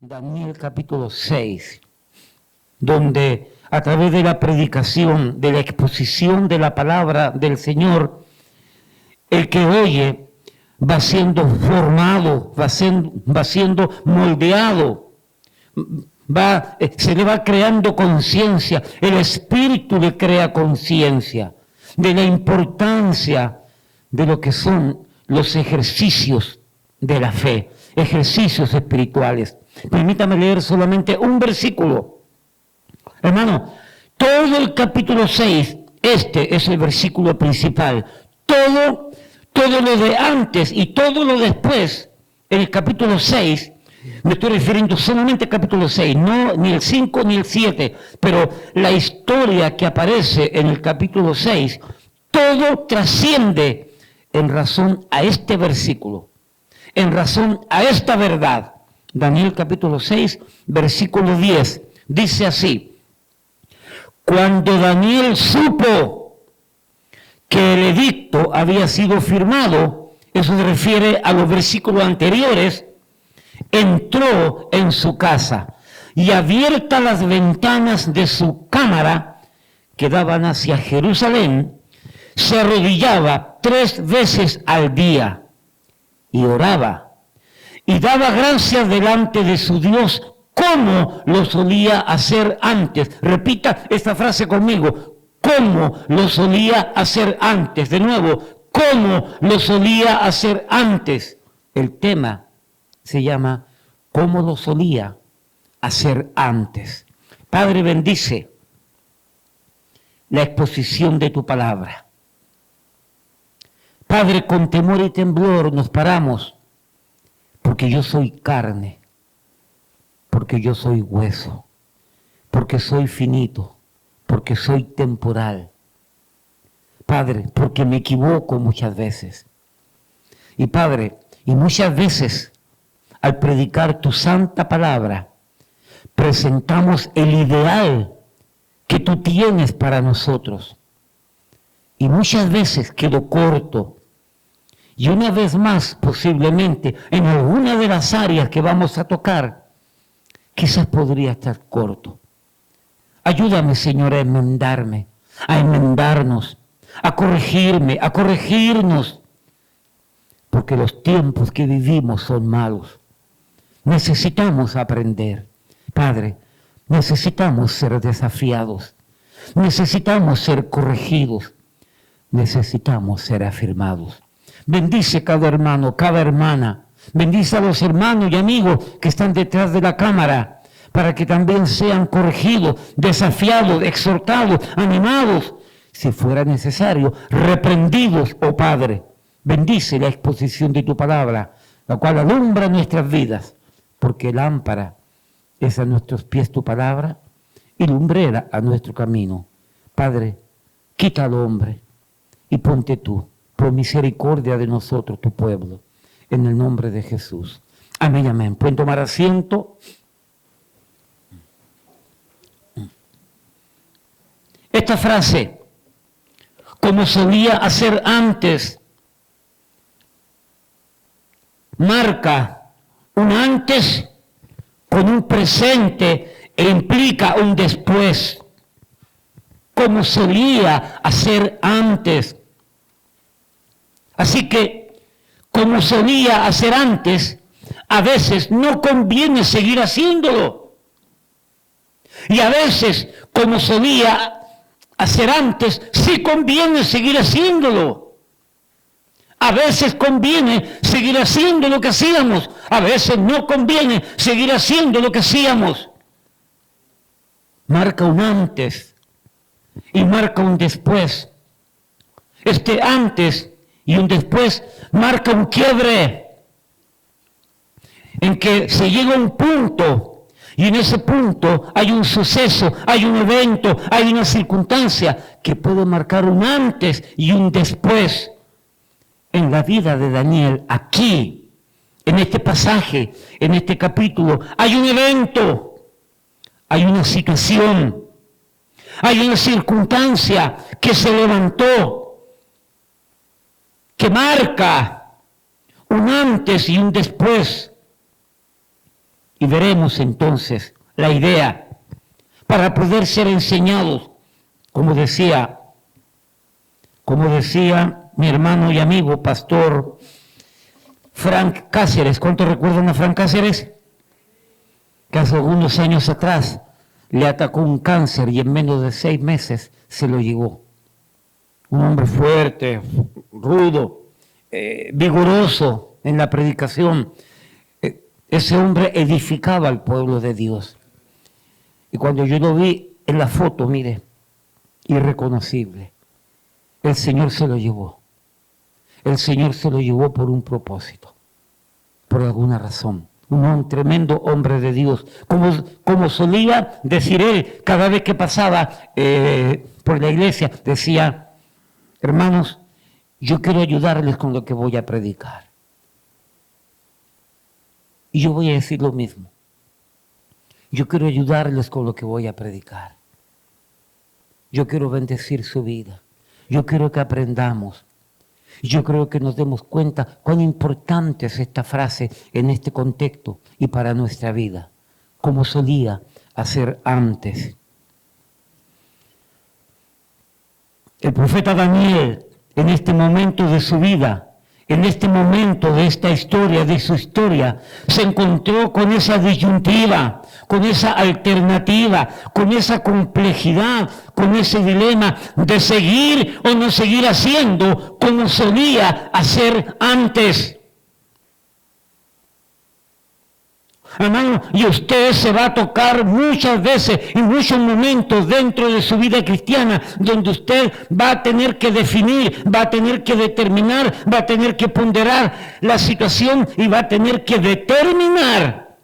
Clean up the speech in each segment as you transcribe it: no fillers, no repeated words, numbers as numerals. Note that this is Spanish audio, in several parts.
Daniel capítulo 6, donde a través de la predicación, de la exposición de la palabra del Señor, el que oye va siendo formado, va siendo moldeado, se le va creando conciencia, el Espíritu le crea conciencia de la importancia de lo que son los ejercicios de la fe, ejercicios espirituales. Permítame leer solamente un versículo. Hermano, todo el capítulo 6, este es el versículo principal. Todo lo de antes y todo lo después, en el capítulo 6, me estoy refiriendo solamente al capítulo 6, no ni el 5 ni el 7, pero la historia que aparece en el capítulo 6, todo trasciende en razón a este versículo, en razón a esta verdad. Daniel capítulo 6, versículo 10, dice así: cuando Daniel supo que el edicto había sido firmado, eso se refiere a los versículos anteriores, entró en su casa y abiertas las ventanas de su cámara que daban hacia Jerusalén, se arrodillaba 3 veces al día y oraba y daba gracias delante de su Dios como lo solía hacer antes. Repita esta frase conmigo: como lo solía hacer antes. De nuevo, como lo solía hacer antes. El tema se llama ¿cómo lo solía hacer antes? Padre, bendice la exposición de tu palabra. Padre, con temor y temblor nos paramos, porque yo soy carne, porque yo soy hueso, porque soy finito, porque soy temporal. Padre, porque me equivoco muchas veces. Y Padre, y muchas veces al predicar tu santa palabra, presentamos el ideal que tú tienes para nosotros. Y muchas veces quedo corto. Y una vez más, posiblemente, en alguna de las áreas que vamos a tocar, quizás podría estar corto. Ayúdame, Señor, a enmendarme, a enmendarnos, a corregirme, a corregirnos, porque los tiempos que vivimos son malos. Necesitamos aprender. Padre, necesitamos ser desafiados, necesitamos ser corregidos, necesitamos ser afirmados. Bendice cada hermano, cada hermana. Bendice a los hermanos y amigos que están detrás de la cámara, para que también sean corregidos, desafiados, exhortados, animados, si fuera necesario, reprendidos, oh Padre. Bendice la exposición de tu palabra, la cual alumbra nuestras vidas, porque lámpara es a nuestros pies tu palabra y lumbrera a nuestro camino. Padre, quita al hombre y ponte tú, por misericordia de nosotros, tu pueblo, en el nombre de Jesús. Amén, amén. Pueden tomar asiento. Esta frase, como solía hacer antes, marca un antes con un presente e implica un después. Como solía hacer antes. Así que, como solía hacer antes, a veces no conviene seguir haciéndolo. Y a veces, como solía hacer antes, sí conviene seguir haciéndolo. A veces conviene seguir haciendo lo que hacíamos. A veces no conviene seguir haciendo lo que hacíamos. Marca un antes y marca un después. Este antes y un después marca un quiebre en que se llega a un punto y en ese punto hay un suceso, hay un evento, hay una circunstancia que puede marcar un antes y un después en la vida de Daniel. Aquí, en este pasaje, en este capítulo, hay un evento, hay una situación, hay una circunstancia que se levantó, que marca un antes y un después. Y veremos entonces la idea para poder ser enseñados, como decía mi hermano y amigo, pastor Frank Cáceres. ¿Cuántos recuerdan a Frank Cáceres? Que hace algunos años atrás le atacó un cáncer y en menos de 6 meses se lo llevó. Un hombre fuerte, rudo, vigoroso en la predicación. Ese hombre edificaba al pueblo de Dios. Y cuando yo lo vi en la foto, mire, irreconocible, el Señor se lo llevó. El Señor se lo llevó por un propósito, por alguna razón. Un tremendo hombre de Dios. Como solía decir él, cada vez que pasaba por la iglesia, decía: hermanos, yo quiero ayudarles con lo que voy a predicar. Y yo voy a decir lo mismo. Yo quiero ayudarles con lo que voy a predicar. Yo quiero bendecir su vida. Yo quiero que aprendamos. Yo creo que nos demos cuenta cuán importante es esta frase en este contexto y para nuestra vida, como solía hacer antes. El profeta Daniel, en este momento de su vida, en este momento de esta historia, de su historia, se encontró con esa disyuntiva, con esa alternativa, con esa complejidad, con ese dilema de seguir o no seguir haciendo como solía hacer antes. Hermano, y usted se va a tocar muchas veces, en muchos momentos dentro de su vida cristiana, donde usted va a tener que definir, va a tener que determinar, va a tener que ponderar la situación y va a tener que determinar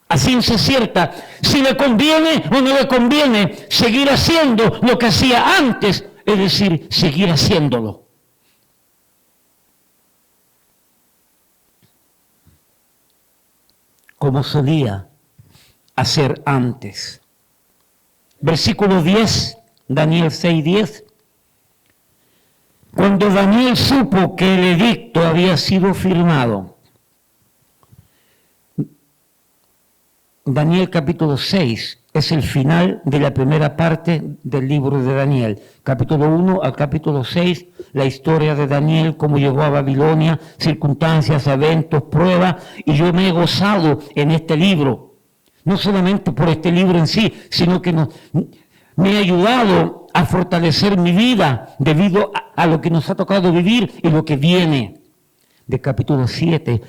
a ciencia cierta si le conviene o no le conviene seguir haciendo lo que hacía antes, es decir, seguir haciéndolo. Como solía hacer antes. Versículo 10, Daniel 6:10. Cuando Daniel supo que el edicto había sido firmado. Daniel capítulo 6 es el final de la primera parte del libro de Daniel. Capítulo 1 al capítulo 6, la historia de Daniel, cómo llegó a Babilonia, circunstancias, eventos, pruebas, y yo me he gozado en este libro. No solamente por este libro en sí, sino que me ha ayudado a fortalecer mi vida debido a lo que nos ha tocado vivir y lo que viene. De capítulo 7,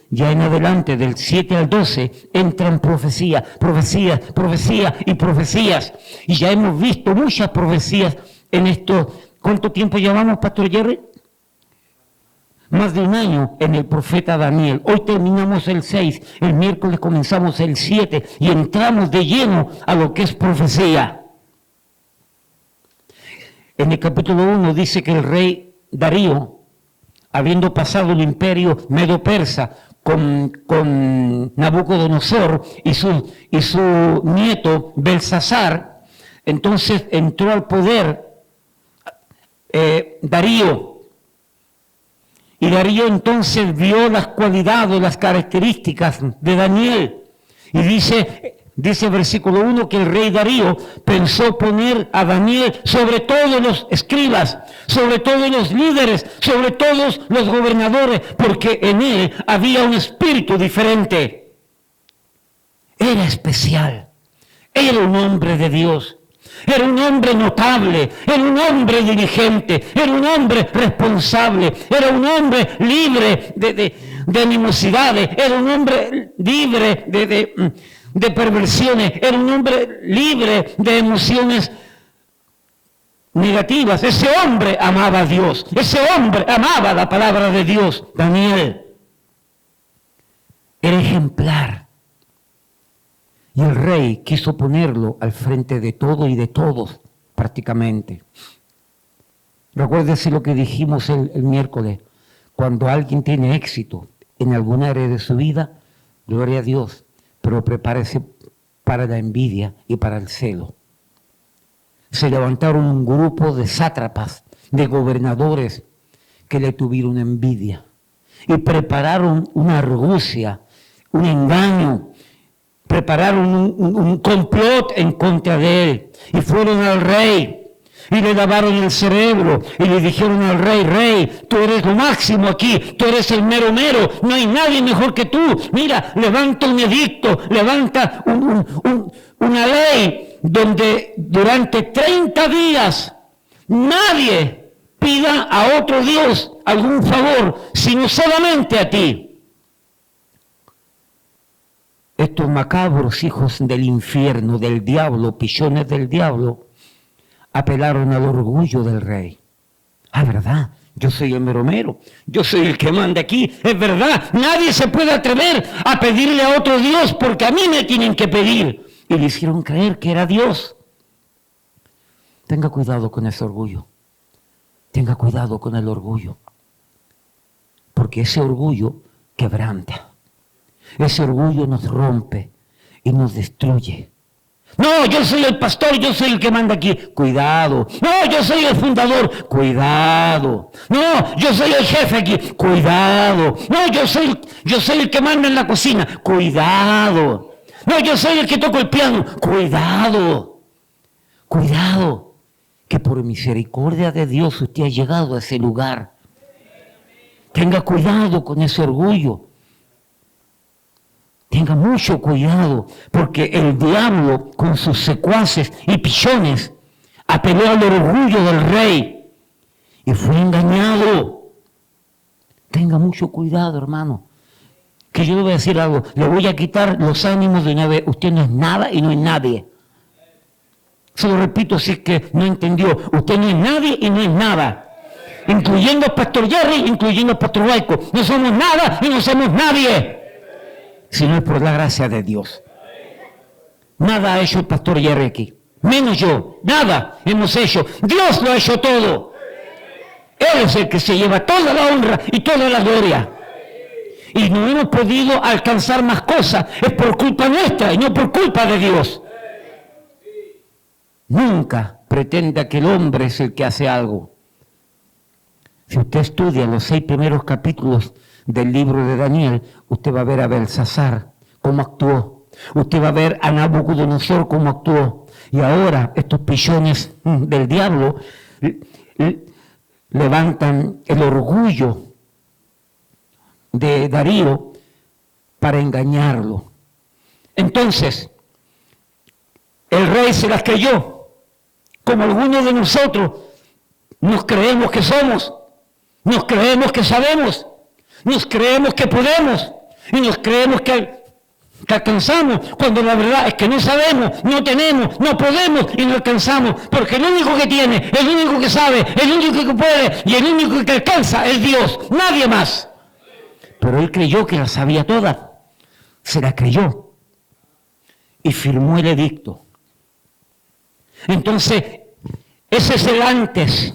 ya en adelante, del 7 al 12, entran profecías, y profecías. Y ya hemos visto muchas profecías en esto. ¿Cuánto tiempo llevamos, Pastor Jerry? Más de un año en el profeta Daniel. Hoy terminamos el 6, el miércoles comenzamos el 7 y entramos de lleno a lo que es profecía. En el capítulo 1 dice que el rey Darío, habiendo pasado el imperio medo-persa con Nabucodonosor y su nieto Belsasar, entonces entró al poder Darío. Y Darío entonces vio las cualidades, las características de Daniel. Y dice versículo 1 que el rey Darío pensó poner a Daniel sobre todos los escribas, sobre todos los líderes, sobre todos los gobernadores, porque en él había un espíritu diferente. Era especial, era un hombre de Dios, era un hombre notable, era un hombre diligente, era un hombre responsable, era un hombre libre de animosidades, era un hombre libre de perversiones, era un hombre libre de emociones negativas. Ese hombre amaba a Dios, ese hombre amaba la palabra de Dios. Daniel era ejemplar. Y el rey quiso ponerlo al frente de todo y de todos, prácticamente. Recuérdese lo que dijimos el miércoles. Cuando alguien tiene éxito en alguna área de su vida, gloria a Dios, pero prepárese para la envidia y para el celo. Se levantaron un grupo de sátrapas, de gobernadores que le tuvieron envidia y prepararon una argucia, un engaño prepararon un complot en contra de él y fueron al rey y le lavaron el cerebro y le dijeron al rey: rey, tú eres lo máximo aquí, tú eres el mero mero, no hay nadie mejor que tú. Mira, levanta un edicto, levanta una ley donde durante 30 días nadie pida a otro Dios algún favor, sino solamente a ti. Estos macabros hijos del infierno, del diablo, pichones del diablo, apelaron al orgullo del rey. Ah, ¿verdad? Yo soy el mero mero, yo soy el que manda aquí, es verdad, nadie se puede atrever a pedirle a otro Dios porque a mí me tienen que pedir. Y le hicieron creer que era Dios. Tenga cuidado con ese orgullo, tenga cuidado con el orgullo, porque ese orgullo quebranta. Ese orgullo nos rompe y nos destruye. No, yo soy el pastor, yo soy el que manda aquí. Cuidado. No, yo soy el fundador. Cuidado. No, yo soy el jefe aquí. Cuidado. No, yo soy el que manda en la cocina. Cuidado. No, yo soy el que toca el piano. Cuidado. Cuidado. Que por misericordia de Dios usted ha llegado a ese lugar. Tenga cuidado con ese orgullo. Tenga mucho cuidado, porque el diablo con sus secuaces y pichones apeló al orgullo del rey y fue engañado. Tenga mucho cuidado, hermano, que yo le voy a decir algo, le voy a quitar los ánimos de una vez. Usted no es nada y no es nadie. Se lo repito si es que no entendió. Usted no es nadie y no es nada. Incluyendo al pastor Jerry, incluyendo al pastor Baico. No somos nada y no somos nadie. Sino es por la gracia de Dios. Nada ha hecho el pastor Jerry aquí, menos yo, nada hemos hecho. Dios lo ha hecho todo. Él es el que se lleva toda la honra y toda la gloria. Y no hemos podido alcanzar más cosas, es por culpa nuestra y no por culpa de Dios. Nunca pretenda que el hombre es el que hace algo. Si usted estudia los 6 primeros capítulos del libro de Daniel, usted va a ver a Belsasar cómo actuó. Usted va a ver a Nabucodonosor cómo actuó. Y ahora estos pichones del diablo levantan el orgullo de Darío para engañarlo. Entonces, el rey se las creyó, como algunos de nosotros nos creemos que somos, nos creemos que sabemos, nos creemos que podemos y nos creemos que alcanzamos, cuando la verdad es que no sabemos, no tenemos, no podemos y no alcanzamos, porque el único que tiene, el único que sabe, el único que puede y el único que alcanza es Dios, nadie más. Pero él creyó que la sabía toda, se la creyó y firmó el edicto. Entonces, ese es el antes.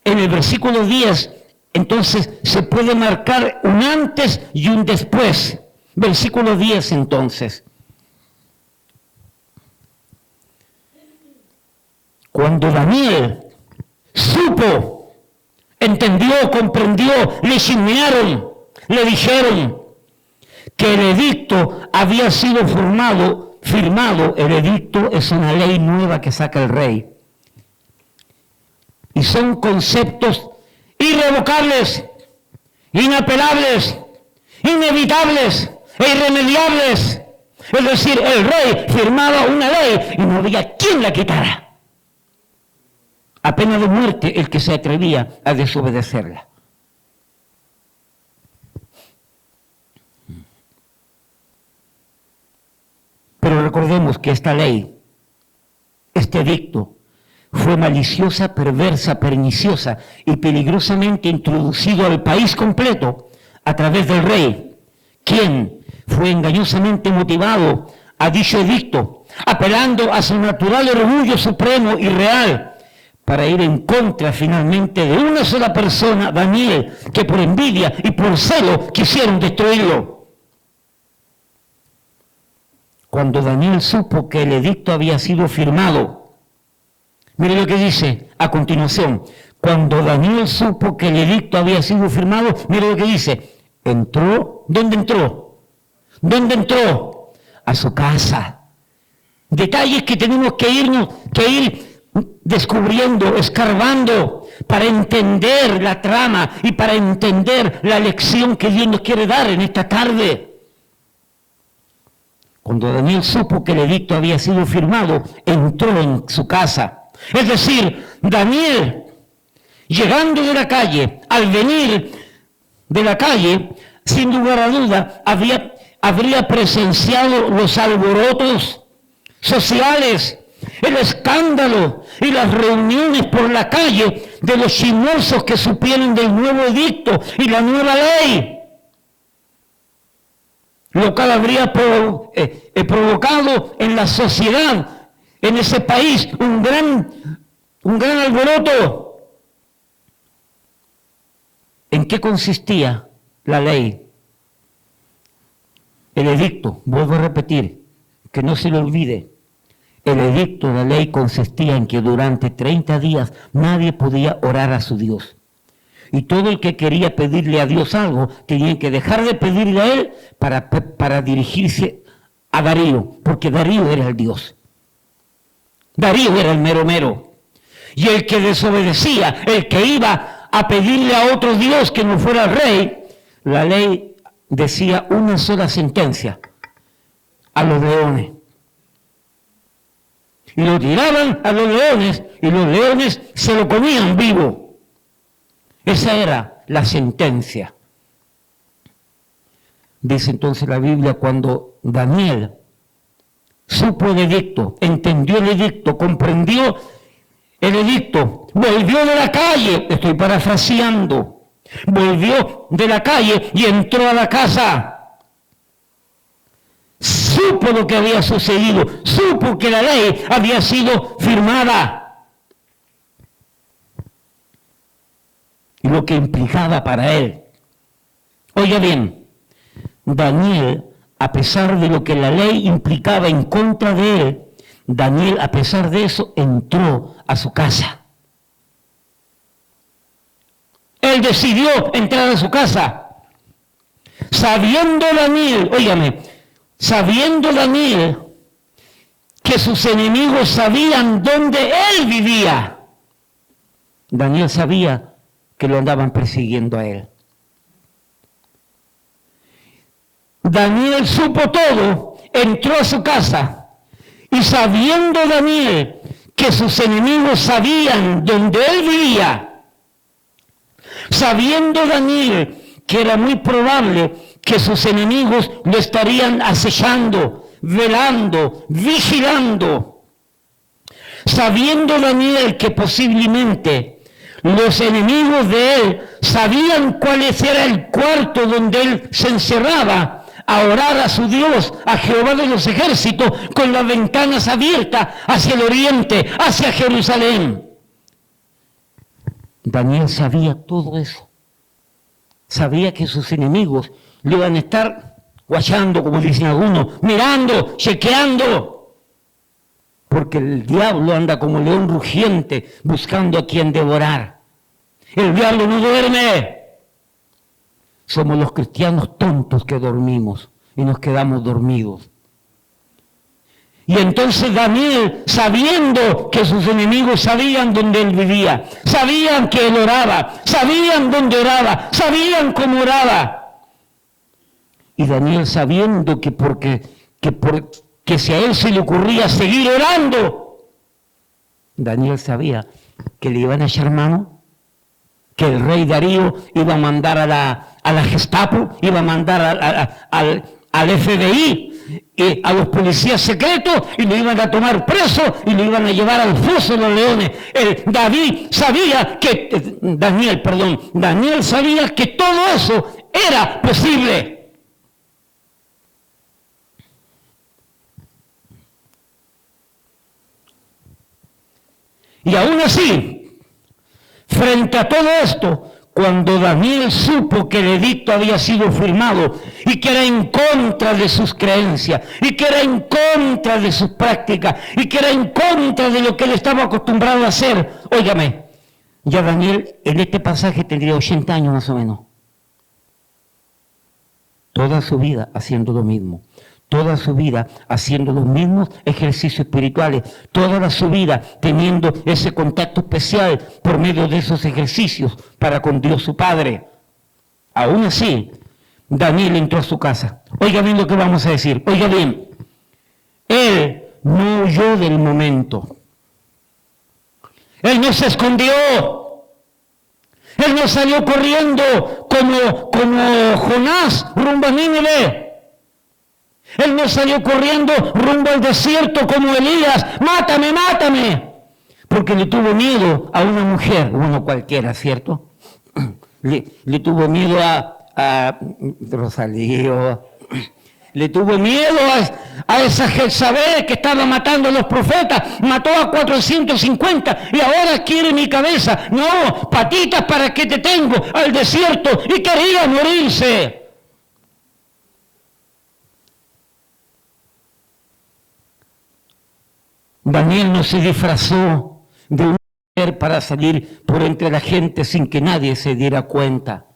En el versículo 10, entonces se puede marcar un antes y un después. Versículo 10 entonces. Cuando Daniel supo, entendió, comprendió, le chismearon, le dijeron que el edicto había sido firmado. El edicto es una ley nueva que saca el rey. Y son conceptos irrevocables, inapelables, inevitables e irremediables. Es decir, el rey firmaba una ley y no había quien la quitara. A pena de muerte el que se atrevía a desobedecerla. Pero recordemos que esta ley, este edicto, fue maliciosa, perversa, perniciosa y peligrosamente introducido al país completo a través del rey, quien fue engañosamente motivado a dicho edicto, apelando a su natural orgullo supremo y real, para ir en contra finalmente de una sola persona, Daniel, que por envidia y por celo quisieron destruirlo. Cuando Daniel supo que el edicto había sido firmado, mire lo que dice a continuación. Cuando Daniel supo que el edicto había sido firmado, mire lo que dice. Entró, ¿dónde entró? ¿Dónde entró? A su casa. Detalles que tenemos que ir descubriendo, escarbando, para entender la trama y para entender la lección que Dios nos quiere dar en esta tarde. Cuando Daniel supo que el edicto había sido firmado, entró en su casa. Es decir, Daniel, llegando de la calle, al venir de la calle, sin lugar a duda, habría presenciado los alborotos sociales, el escándalo y las reuniones por la calle de los chismosos que supieron del nuevo edicto y la nueva ley, lo cual habría provocado en la sociedad, en ese país, un gran alboroto. ¿En qué consistía la ley? El edicto, vuelvo a repetir, que no se le olvide, el edicto de la ley consistía en que durante 30 días nadie podía orar a su Dios. Y todo el que quería pedirle a Dios algo, tenía que dejar de pedirle a él para dirigirse a Darío, porque Darío era el Dios. Darío era el mero mero. Y el que desobedecía, el que iba a pedirle a otro Dios que no fuera rey, la ley decía una sola sentencia: a los leones. Y lo tiraban a los leones, y los leones se lo comían vivo. Esa era la sentencia. Dice entonces la Biblia, cuando Daniel supo el edicto, entendió el edicto, comprendió el edicto, volvió de la calle, estoy parafraseando, volvió de la calle y entró a la casa. Supo lo que había sucedido, supo que la ley había sido firmada y lo que implicaba para él. Oiga bien, Daniel, a pesar de lo que la ley implicaba en contra de él, Daniel, a pesar de eso, entró a su casa. Él decidió entrar a su casa, sabiendo Daniel, óigame, sabiendo Daniel que sus enemigos sabían dónde él vivía. Daniel sabía que lo andaban persiguiendo a él. Daniel supo todo, entró a su casa, y sabiendo Daniel que sus enemigos sabían dónde él vivía, sabiendo Daniel que era muy probable que sus enemigos lo estarían acechando, velando, vigilando, sabiendo Daniel que posiblemente los enemigos de él sabían cuál era el cuarto donde él se encerraba a orar a su Dios, a Jehová de los ejércitos, con las ventanas abiertas hacia el oriente, hacia Jerusalén. Daniel sabía todo eso. Sabía que sus enemigos le iban a estar guachando, como dicen algunos, mirando, chequeando, porque el diablo anda como león rugiente buscando a quien devorar. El diablo no duerme. Somos los cristianos tontos que dormimos y nos quedamos dormidos. Y entonces Daniel, sabiendo que sus enemigos sabían dónde él vivía, sabían que él oraba, sabían dónde oraba, sabían cómo oraba. Y Daniel, sabiendo que si a él se le ocurría seguir orando, Daniel sabía que le iban a echar mano, que el rey Darío iba a mandar a la Gestapo, iba a mandar al FBI y a los policías secretos, y lo iban a tomar preso y lo iban a llevar al foso de los leones. Daniel sabía que todo eso era posible. Y aún así, frente a todo esto, cuando Daniel supo que el edicto había sido firmado y que era en contra de sus creencias, y que era en contra de sus prácticas, y que era en contra de lo que él estaba acostumbrado a hacer, óigame, ya Daniel en este pasaje tendría 80 años más o menos. Toda su vida haciendo lo mismo. toda su vida haciendo los mismos ejercicios espirituales, toda su vida teniendo ese contacto especial por medio de esos ejercicios para con Dios su Padre. Aún así, Daniel entró a su casa. Oiga bien lo que vamos a decir, oiga bien. Él no huyó del momento. Él no se escondió. Él no salió corriendo como Jonás rumbo a Nínive. Él no salió corriendo rumbo al desierto como Elías. ¡Mátame, mátame! Porque le tuvo miedo a una mujer, uno cualquiera, ¿cierto? Le tuvo miedo a Rosalío. Le tuvo miedo a esa Jezabel que estaba matando a los profetas. Mató a 450 y ahora quiere mi cabeza. No, patitas, ¿para qué te tengo? Al desierto, y quería morirse. Daniel no se disfrazó de una mujer para salir por entre la gente sin que nadie se diera cuenta.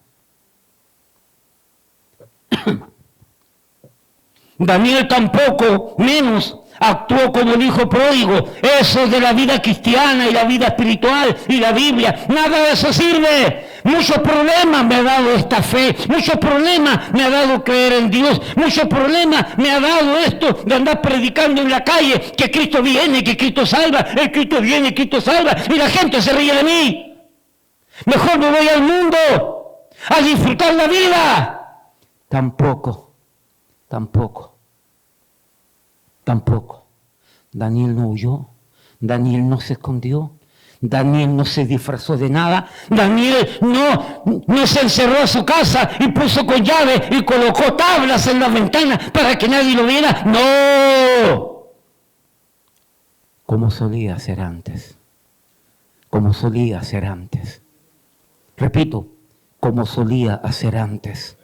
Daniel tampoco, menos, actuó como el hijo pródigo. Eso de la vida cristiana y la vida espiritual y la Biblia, nada de eso sirve. Muchos problemas me ha dado esta fe, muchos problemas me ha dado creer en Dios, muchos problemas me ha dado esto de andar predicando en la calle que Cristo viene, que Cristo salva, el Cristo viene, Cristo salva, y la gente se ríe de mí. Mejor me voy al mundo a disfrutar la vida. Tampoco. Daniel no huyó, Daniel no se escondió, Daniel no se disfrazó de nada, Daniel no se encerró a su casa y puso con llave y colocó tablas en la ventana para que nadie lo viera. ¡No! Como solía hacer antes, repito, como solía hacer antes.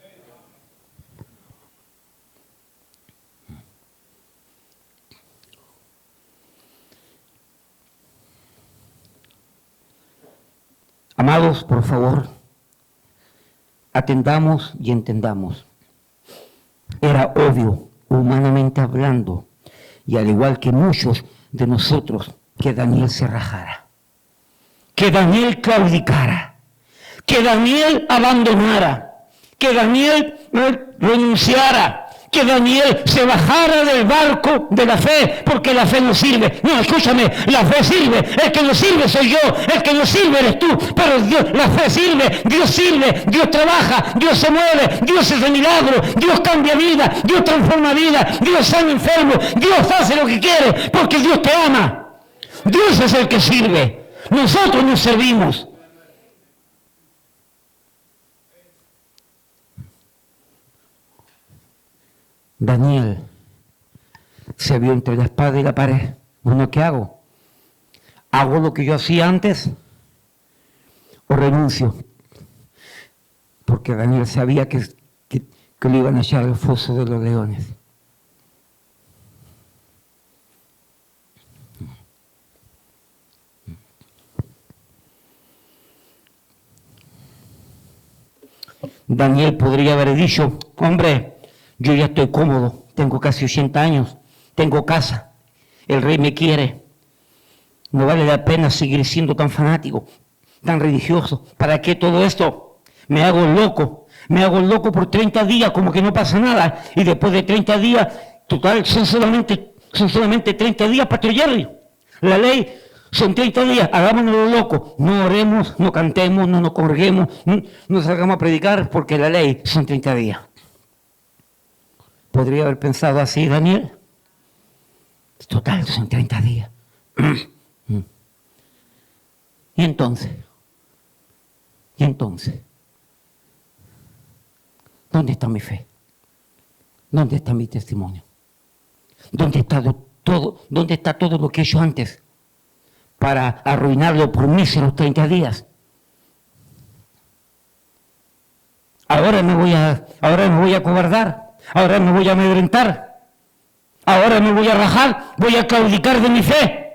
Amados, por favor, atendamos y entendamos. Era obvio, humanamente hablando, y al igual que muchos de nosotros, que Daniel se rajara, que Daniel claudicara, que Daniel abandonara, que Daniel renunciara, que Daniel se bajara del barco de la fe, porque la fe no sirve. No, escúchame, la fe sirve. El que no sirve soy yo, el que no sirve eres tú. Pero Dios, la fe sirve, Dios trabaja, Dios se mueve, Dios hace milagros, Dios cambia vida, Dios transforma vida, Dios sana enfermos, Dios hace lo que quiere, porque Dios te ama. Dios es el que sirve. Nosotros nos servimos. Daniel se vio entre la espada y la pared. Bueno, ¿qué hago? ¿Hago lo que yo hacía antes o renuncio? Porque Daniel sabía que lo iban a echar al foso de los leones. Daniel podría haber dicho, hombre, yo ya estoy cómodo, tengo casi 80 años, tengo casa, el rey me quiere, no vale la pena seguir siendo tan fanático, tan religioso. ¿Para qué todo esto? Me hago loco por 30 días como que no pasa nada, y después de 30 días, total, son solamente 30 días, Pastor Jerry. La ley son 30 días, hagámonos lo loco, no oremos, no cantemos, no nos congreguemos, no salgamos a predicar, porque la ley son 30 días. ¿Podría haber pensado así Daniel? Total, son 30 días. ¿Y entonces? ¿Dónde está mi fe? ¿Dónde está mi testimonio? ¿Dónde está todo lo que he hecho antes para arruinarlo por míseros 30 días? Ahora me voy a acobardar. Ahora me voy a amedrentar, ahora me voy a rajar, voy a claudicar de mi fe.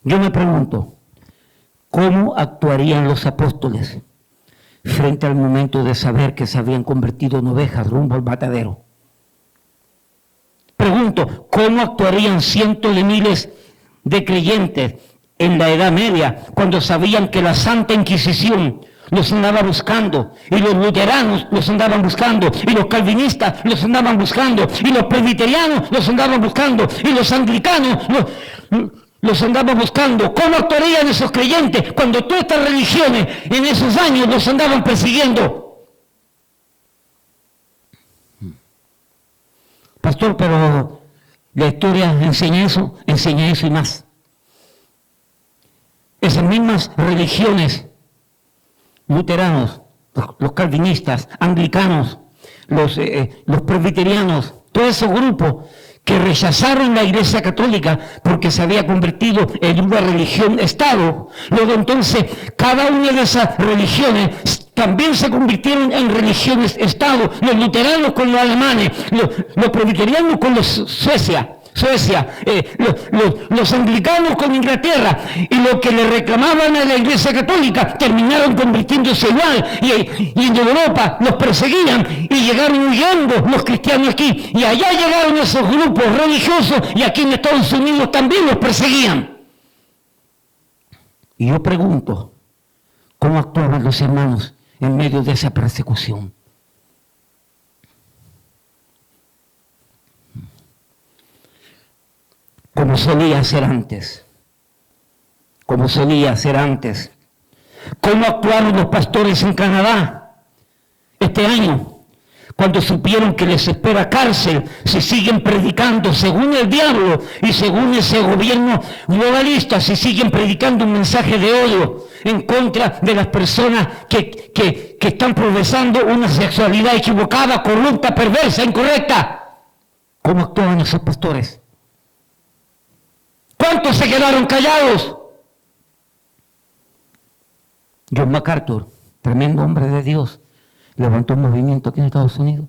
Yo me pregunto, ¿cómo actuarían los apóstoles frente al momento de saber que se habían convertido en ovejas rumbo al matadero. Pregunto, ¿cómo actuarían cientos de miles de creyentes en la Edad Media cuando sabían que la Santa Inquisición los andaba buscando, y los luteranos los andaban buscando, y los calvinistas los andaban buscando, y los presbiterianos los andaban buscando, y los anglicanos los andaban buscando? ¿Cómo actuarían esos creyentes cuando todas estas religiones en esos años los andaban persiguiendo? Pastor, pero la historia enseña eso y más. Esas mismas religiones, luteranos, los calvinistas, anglicanos, los presbiterianos, todos esos grupos que rechazaron la Iglesia Católica porque se había convertido en una religión-estado, luego entonces cada una de esas religiones también se convirtieron en religiones-estado, los luteranos con los alemanes, los presbiterianos con los Suecia, los anglicanos con Inglaterra, y lo que le reclamaban a la Iglesia Católica terminaron convirtiéndose igual, y en Europa los perseguían y llegaron huyendo los cristianos aquí, y allá llegaron esos grupos religiosos y aquí en Estados Unidos también los perseguían. Y yo pregunto, ¿cómo actuaban los hermanos en medio de esa persecución? Como solía hacer antes. ¿Cómo actuaron los pastores en Canadá este año, cuando supieron que les espera cárcel si siguen predicando según el diablo y según ese gobierno globalista, si siguen predicando un mensaje de odio en contra de las personas que están profesando una sexualidad equivocada, corrupta, perversa, incorrecta? ¿Cómo actúan esos pastores? ¿Cuántos se quedaron callados? John MacArthur, tremendo hombre de Dios, levantó un movimiento aquí en Estados Unidos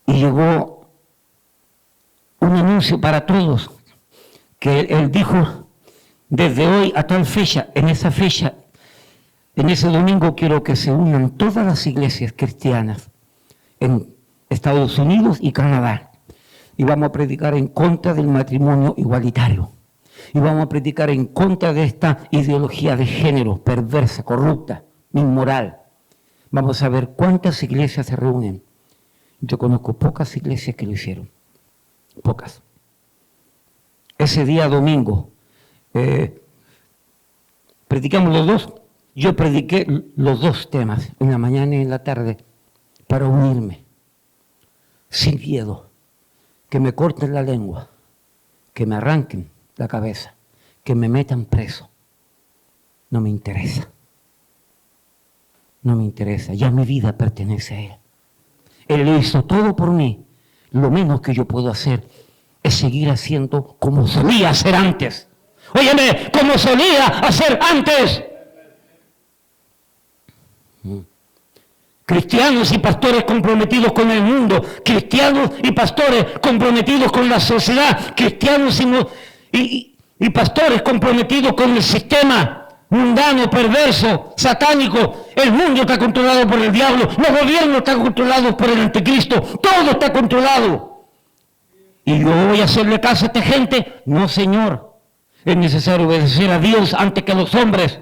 y llegó un anuncio para todos que él dijo: desde hoy a tal fecha, en ese domingo quiero que se unan todas las iglesias cristianas en Estados Unidos y Canadá. Y vamos a predicar en contra del matrimonio igualitario. Y vamos a predicar en contra de esta ideología de género perversa, corrupta, inmoral. Vamos a ver cuántas iglesias se reúnen. Yo conozco pocas iglesias que lo hicieron. Pocas. Ese día domingo, predicamos los dos. Yo prediqué los dos temas, en la mañana y en la tarde, para unirme, sin miedo. Que me corten la lengua, que me arranquen la cabeza, que me metan preso. No me interesa. No me interesa. Ya mi vida pertenece a Él. Él lo hizo todo por mí. Lo menos que yo puedo hacer es seguir haciendo como solía hacer antes. Óyeme, como solía hacer antes. Cristianos y pastores comprometidos con el mundo, cristianos y pastores comprometidos con la sociedad, cristianos y pastores comprometidos con el sistema mundano, perverso, satánico. El mundo está controlado por el diablo, los gobiernos están controlados por el anticristo, todo está controlado. ¿Y yo voy a hacerle caso a esta gente? No, Señor. Es necesario obedecer a Dios antes que a los hombres.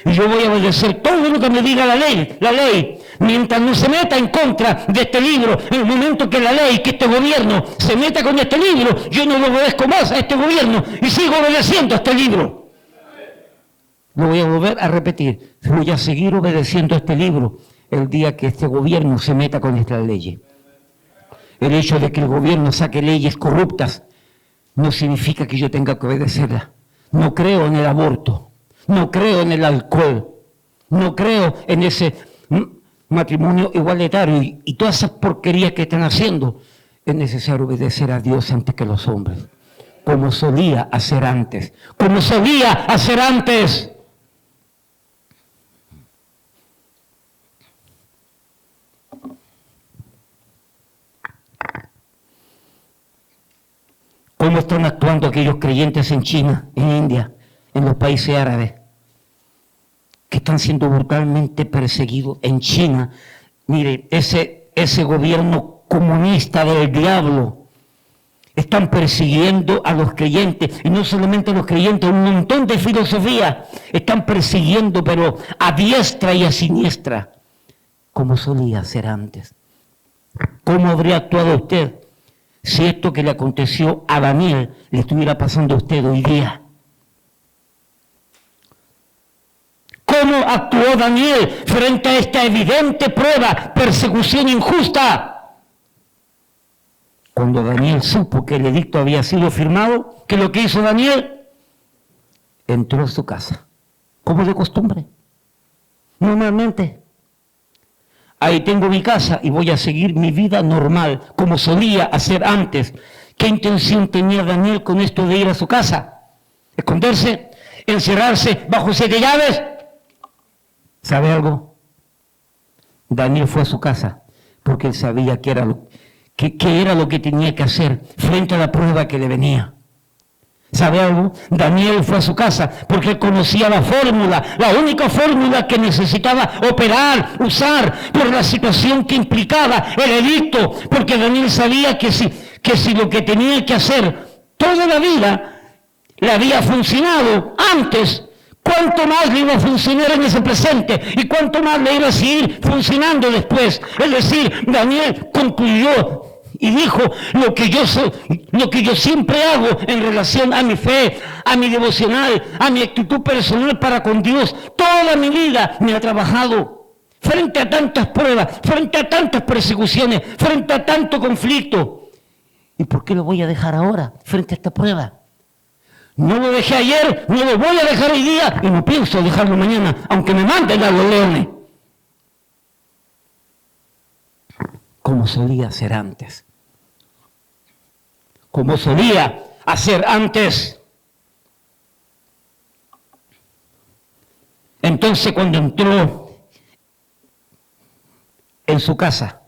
Y yo voy a obedecer todo lo que me diga la ley, mientras no se meta en contra de este libro. En el momento que la ley, que este gobierno se meta con este libro, yo no lo obedezco más a este gobierno y sigo obedeciendo a este libro. Lo voy a volver a repetir, voy a seguir obedeciendo a este libro el día que este gobierno se meta con estas leyes. El hecho de que el gobierno saque leyes corruptas no significa que yo tenga que obedecerlas. No creo en el aborto. No creo en el alcohol, no creo en ese matrimonio igualitario y todas esas porquerías que están haciendo. Es necesario obedecer a Dios antes que los hombres, como solía hacer antes, ¿Cómo están actuando aquellos creyentes en China, en India, en los países árabes, que están siendo brutalmente perseguidos en China. Mire, ese gobierno comunista del diablo, están persiguiendo a los creyentes, y no solamente a los creyentes, un montón de filosofía están persiguiendo, pero a diestra y a siniestra, como solía ser antes. ¿Cómo habría actuado usted si esto que le aconteció a Daniel le estuviera pasando a usted hoy día? ¿Cómo actuó Daniel frente a esta evidente prueba, persecución injusta? Cuando Daniel supo que el edicto había sido firmado, ¿qué es lo que hizo Daniel? Entró a su casa, como de costumbre, normalmente. Ahí tengo mi casa y voy a seguir mi vida normal, como solía hacer antes. ¿Qué intención tenía Daniel con esto de ir a su casa? ¿Esconderse? ¿Encerrarse bajo 7 llaves? ¿Sabe algo? Daniel fue a su casa porque él sabía que era lo que tenía que hacer frente a la prueba que le venía. ¿Sabe algo? Daniel fue a su casa porque él conocía la fórmula, la única fórmula que necesitaba operar, usar por la situación que implicaba el edicto, porque Daniel sabía que si lo que tenía que hacer toda la vida le había funcionado antes, ¿cuánto más le iba a funcionar en ese presente? ¿Y cuánto más le iba a seguir funcionando después? Es decir, Daniel concluyó y dijo, lo que yo siempre hago en relación a mi fe, a mi devocional, a mi actitud personal para con Dios, toda mi vida me ha trabajado frente a tantas pruebas, frente a tantas persecuciones, frente a tanto conflicto. ¿Y por qué lo voy a dejar ahora frente a esta prueba? No lo dejé ayer, no lo voy a dejar hoy día y no pienso dejarlo mañana, aunque me manden a los leones. Como solía hacer antes. Como solía hacer antes. Entonces, cuando entró en su casa,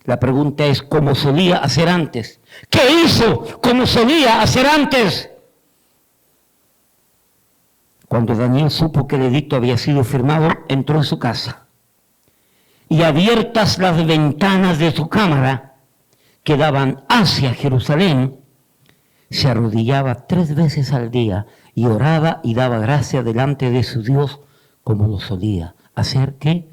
la pregunta es, ¿cómo solía hacer antes? ¿Qué hizo como solía hacer antes? Cuando Daniel supo que el edicto había sido firmado, entró en su casa. Y abiertas las ventanas de su cámara, que daban hacia Jerusalén, se arrodillaba 3 veces al día y oraba y daba gracia delante de su Dios, como lo solía hacer, ¿qué?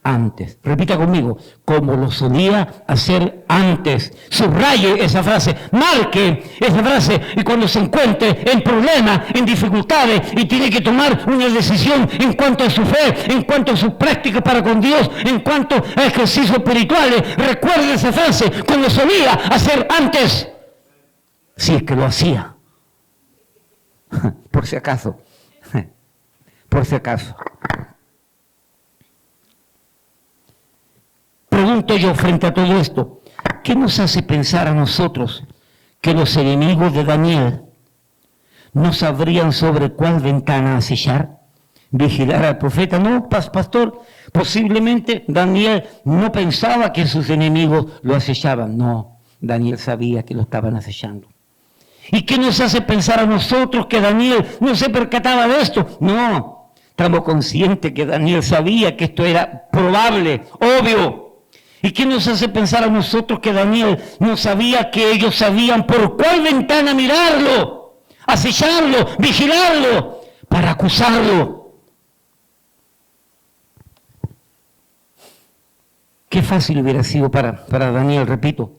Antes. Repita conmigo, como lo solía hacer antes. Subraye esa frase, marque esa frase, y cuando se encuentre en problemas, en dificultades, y tiene que tomar una decisión en cuanto a su fe, en cuanto a sus prácticas para con Dios, en cuanto a ejercicios espirituales, recuerde esa frase, como solía hacer antes, si es que lo hacía. Por si acaso. Por si acaso. Pregunto yo frente a todo esto, ¿qué nos hace pensar a nosotros que los enemigos de Daniel no sabrían sobre cuál ventana acechar, vigilar al profeta? No, pastor, posiblemente Daniel no pensaba que sus enemigos lo acechaban. No, Daniel sabía que lo estaban acechando. ¿Y qué nos hace pensar a nosotros que Daniel no se percataba de esto? No, estamos conscientes que Daniel sabía que esto era probable, obvio. ¿Y qué nos hace pensar a nosotros que Daniel no sabía que ellos sabían por cuál ventana mirarlo, acecharlo, vigilarlo, para acusarlo? Qué fácil hubiera sido para Daniel, repito.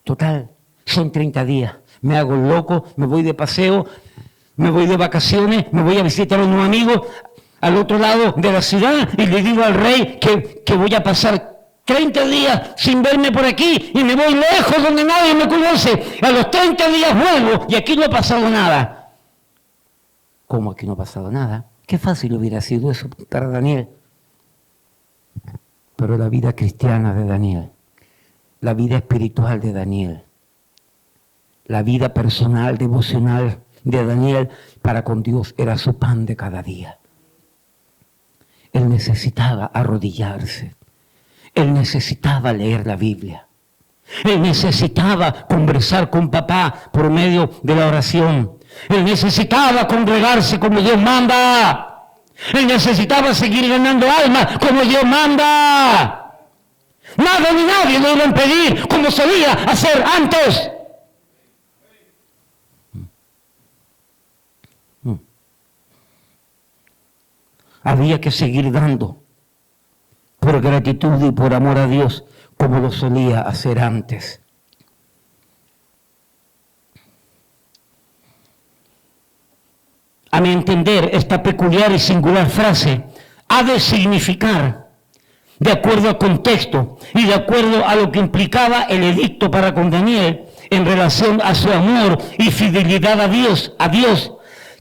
Total, son 30 días. Me hago loco, me voy de paseo, me voy de vacaciones, me voy a visitar a unos amigos al otro lado de la ciudad y le digo al rey que voy a pasar 30 días sin verme por aquí y me voy lejos donde nadie me conoce. A los 30 días vuelvo y aquí no ha pasado nada. ¿Cómo aquí no ha pasado nada? Qué fácil hubiera sido eso para Daniel. Pero la vida cristiana de Daniel, la vida espiritual de Daniel, la vida personal, devocional de Daniel para con Dios era su pan de cada día. Él necesitaba arrodillarse. Él necesitaba leer la Biblia. Él necesitaba conversar con papá por medio de la oración. Él necesitaba congregarse como Dios manda. Él necesitaba seguir ganando almas como Dios manda. Nada ni nadie lo iba a impedir como solía hacer antes. Había que seguir dando por gratitud y por amor a Dios como lo solía hacer antes. A mi entender, esta peculiar y singular frase ha de significar, de acuerdo al contexto y de acuerdo a lo que implicaba el edicto para con Daniel en relación a su amor y fidelidad a Dios,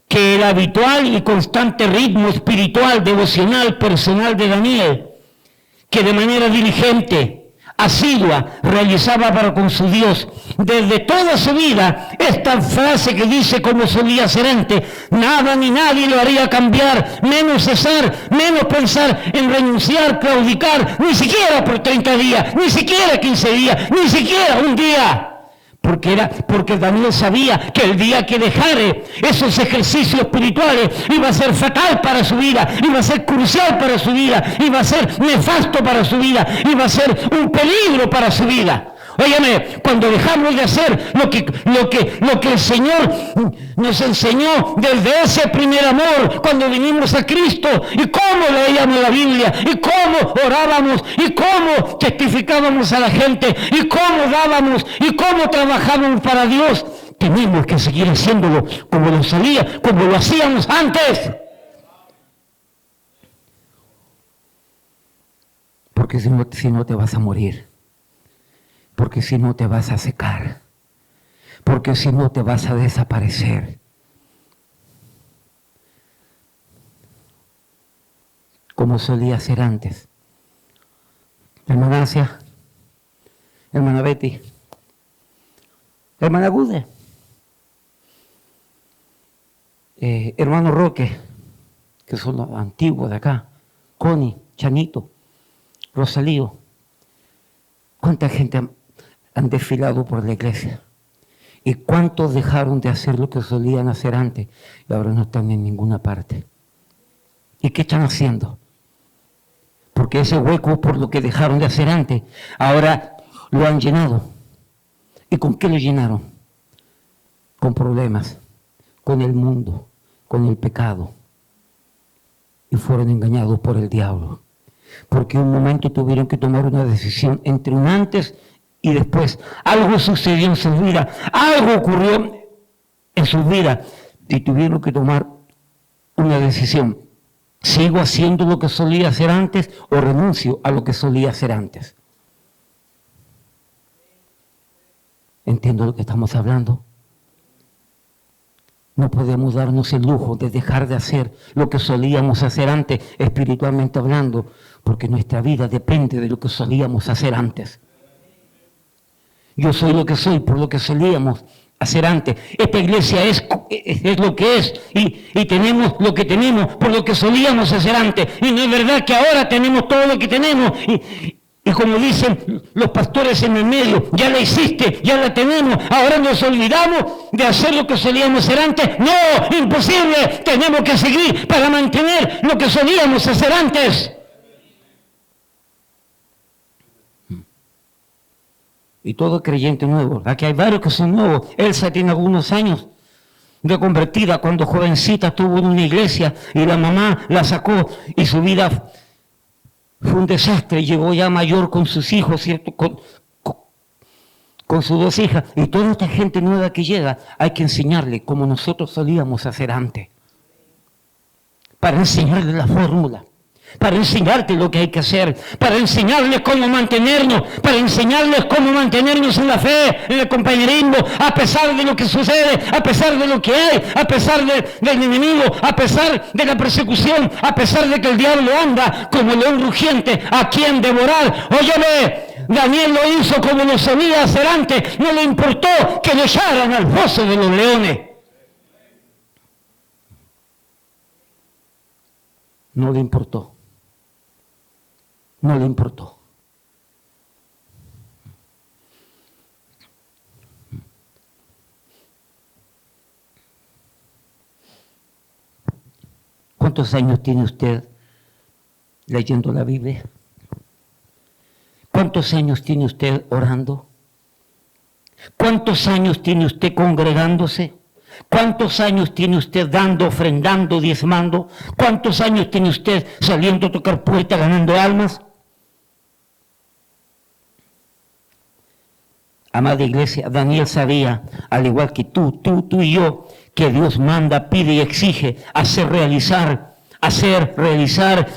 que el habitual y constante ritmo espiritual, devocional, personal de Daniel, que de manera diligente, asidua, realizaba para con su Dios desde toda su vida, esta frase que dice como solía hacer antes, nada ni nadie lo haría cambiar, menos cesar, menos pensar en renunciar, claudicar, ni siquiera por 30 días, ni siquiera 15 días, ni siquiera un día. Porque Daniel sabía que el día que dejare esos ejercicios espirituales iba a ser fatal para su vida, iba a ser crucial para su vida, iba a ser nefasto para su vida, iba a ser un peligro para su vida. Óyeme, cuando dejamos de hacer lo que el Señor nos enseñó desde ese primer amor, cuando vinimos a Cristo, y cómo leíamos la Biblia, y cómo orábamos, y cómo testificábamos a la gente, y cómo dábamos, y cómo trabajábamos para Dios, tenemos que seguir haciéndolo como lo hacíamos antes. Porque si no te vas a morir. Porque si no te vas a secar, porque si no te vas a desaparecer. Como solía ser antes. Hermana Asia, hermana Betty, hermana Gude, hermano Roque, que son los antiguos de acá, Connie, Chanito, Rosalío. ¿Cuánta gente han desfilado por la iglesia? ¿Y cuántos dejaron de hacer lo que solían hacer antes y ahora no están en ninguna parte? ¿Y qué están haciendo? Porque ese hueco por lo que dejaron de hacer antes, ahora lo han llenado. ¿Y con qué lo llenaron? Con problemas, con el mundo, con el pecado. Y fueron engañados por el diablo. Porque un momento tuvieron que tomar una decisión entre un antes y después. Algo sucedió en su vida, algo ocurrió en su vida y tuvieron que tomar una decisión. ¿Sigo haciendo lo que solía hacer antes o renuncio a lo que solía hacer antes? ¿Entiendo lo que estamos hablando? No podemos darnos el lujo de dejar de hacer lo que solíamos hacer antes, espiritualmente hablando, porque nuestra vida depende de lo que solíamos hacer antes. Yo soy lo que soy por lo que solíamos hacer antes. Esta iglesia es lo que es y tenemos lo que tenemos por lo que solíamos hacer antes. Y no es verdad que ahora tenemos todo lo que tenemos y como dicen los pastores en el medio, ya la hiciste, ya la tenemos, ahora nos olvidamos de hacer lo que solíamos hacer antes. No, imposible, tenemos que seguir para mantener lo que solíamos hacer antes. Y todo creyente nuevo, ¿verdad? Que hay varios que son nuevos. Elsa tiene algunos años de convertida, cuando jovencita estuvo en una iglesia y la mamá la sacó y su vida fue un desastre. Llegó ya mayor con sus hijos, ¿cierto? Con sus 2 hijas. Y toda esta gente nueva que llega, hay que enseñarle como nosotros solíamos hacer antes. Para enseñarle la fórmula. Para enseñarte lo que hay que hacer, para enseñarles cómo mantenernos, en la fe, en el compañerismo, a pesar de lo que sucede, a pesar de lo que hay, a pesar del enemigo, a pesar de la persecución, a pesar de que el diablo anda como león rugiente a quien devorar. Óyeme, Daniel lo hizo como lo solía hacer antes, no le importó que lo echaran al foso de los leones. No le importó. No le importó. ¿cuántos años tiene usted leyendo la Biblia? ¿Cuántos años tiene usted orando? ¿Cuántos años tiene usted congregándose? ¿Cuántos años tiene usted dando, ofrendando, diezmando? ¿Cuántos años tiene usted saliendo a tocar puertas, ganando almas? Amada iglesia, Daniel sabía, al igual que tú y yo, que Dios manda, pide y exige realizar,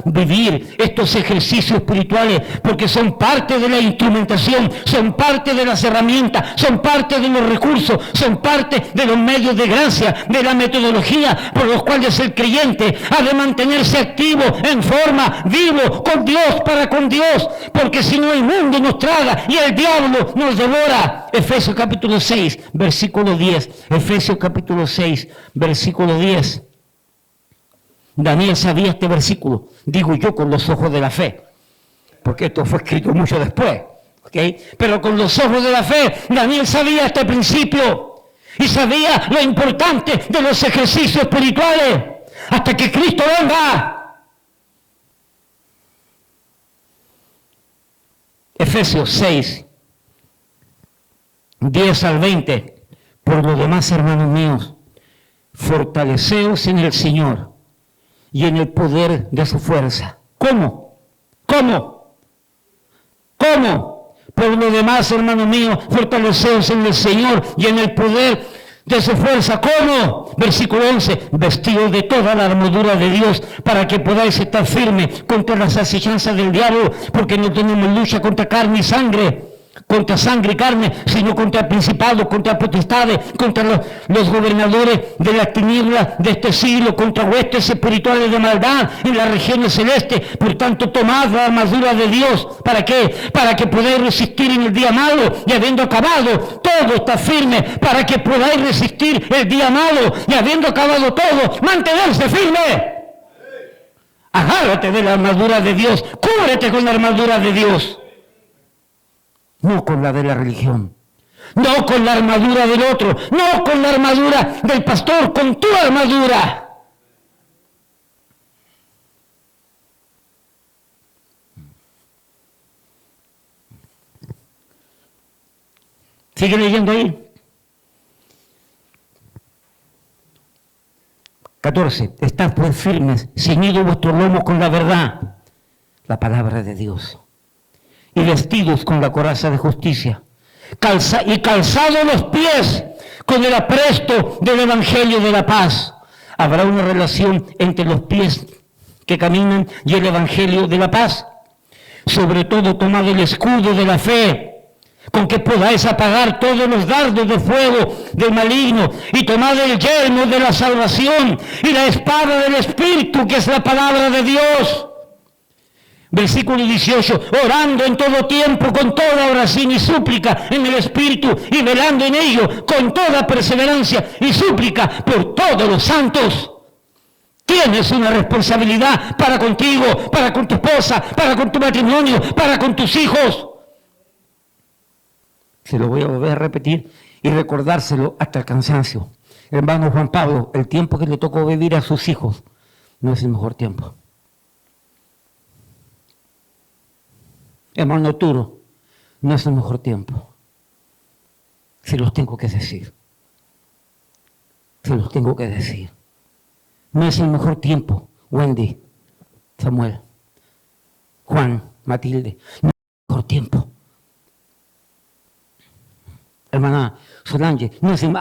vivir estos ejercicios espirituales, porque son parte de la instrumentación, son parte de las herramientas, son parte de los recursos, son parte de los medios de gracia, de la metodología por los cuales el creyente ha de mantenerse activo, en forma, vivo, con Dios, para con Dios, porque si no el mundo nos traga y el diablo nos devora. Efesios capítulo 6, versículo 10. Efesios capítulo 6, versículo 10. Daniel sabía este versículo, digo yo, con los ojos de la fe, porque esto fue escrito mucho después, ¿okay? Pero con los ojos de la fe, Daniel sabía este principio y sabía lo importante de los ejercicios espirituales hasta que Cristo venga. Efesios 6, 10 al 20. Por lo demás, hermanos míos, fortaleceos en el Señor y en el poder de su fuerza. ¿Cómo? Por lo demás, hermanos míos, fortaleceos en el Señor y en el poder de su fuerza. ¿Cómo? Versículo 11, vestidos de toda la armadura de Dios para que podáis estar firmes contra las asechanzas del diablo, porque no tenemos lucha contra carne y sangre, sino contra principados, contra potestades, contra los gobernadores de las tinieblas de este siglo, contra huestes espirituales de maldad en las regiones celestes. Por tanto, tomad la armadura de Dios. ¿Para qué? Para que podáis resistir en el día malo, y habiendo acabado todo, está firme, para que podáis resistir el día malo, y habiendo acabado todo, mantenerse firme. Agárrate de la armadura de Dios, cúbrete con la armadura de Dios. No con la de la religión, no con la armadura del otro, no con la armadura del pastor, con tu armadura. Sigue leyendo ahí. 14. Estad pues firmes, ceñidos vuestros lomos con la verdad, la palabra de Dios, y vestidos con la coraza de justicia, y calzados los pies con el apresto del evangelio de la paz. Habrá una relación entre los pies que caminan y el evangelio de la paz. Sobre todo, tomad el escudo de la fe, con que podáis apagar todos los dardos de fuego del maligno, y tomad el yelmo de la salvación y la espada del Espíritu, que es la palabra de Dios. Versículo 18, orando en todo tiempo con toda oración y súplica en el Espíritu, y velando en ello con toda perseverancia y súplica por todos los santos. Tienes una responsabilidad para contigo, para con tu esposa, para con tu matrimonio, para con tus hijos. Se lo voy a volver a repetir y recordárselo hasta el cansancio. Hermano Juan Pablo, el tiempo que le tocó vivir a sus hijos no es el mejor tiempo. Hermano Turo, no es el mejor tiempo. Se los tengo que decir. No es el mejor tiempo, Wendy, Samuel, Juan, Matilde. No es el mejor tiempo. Hermana Solange, no es el...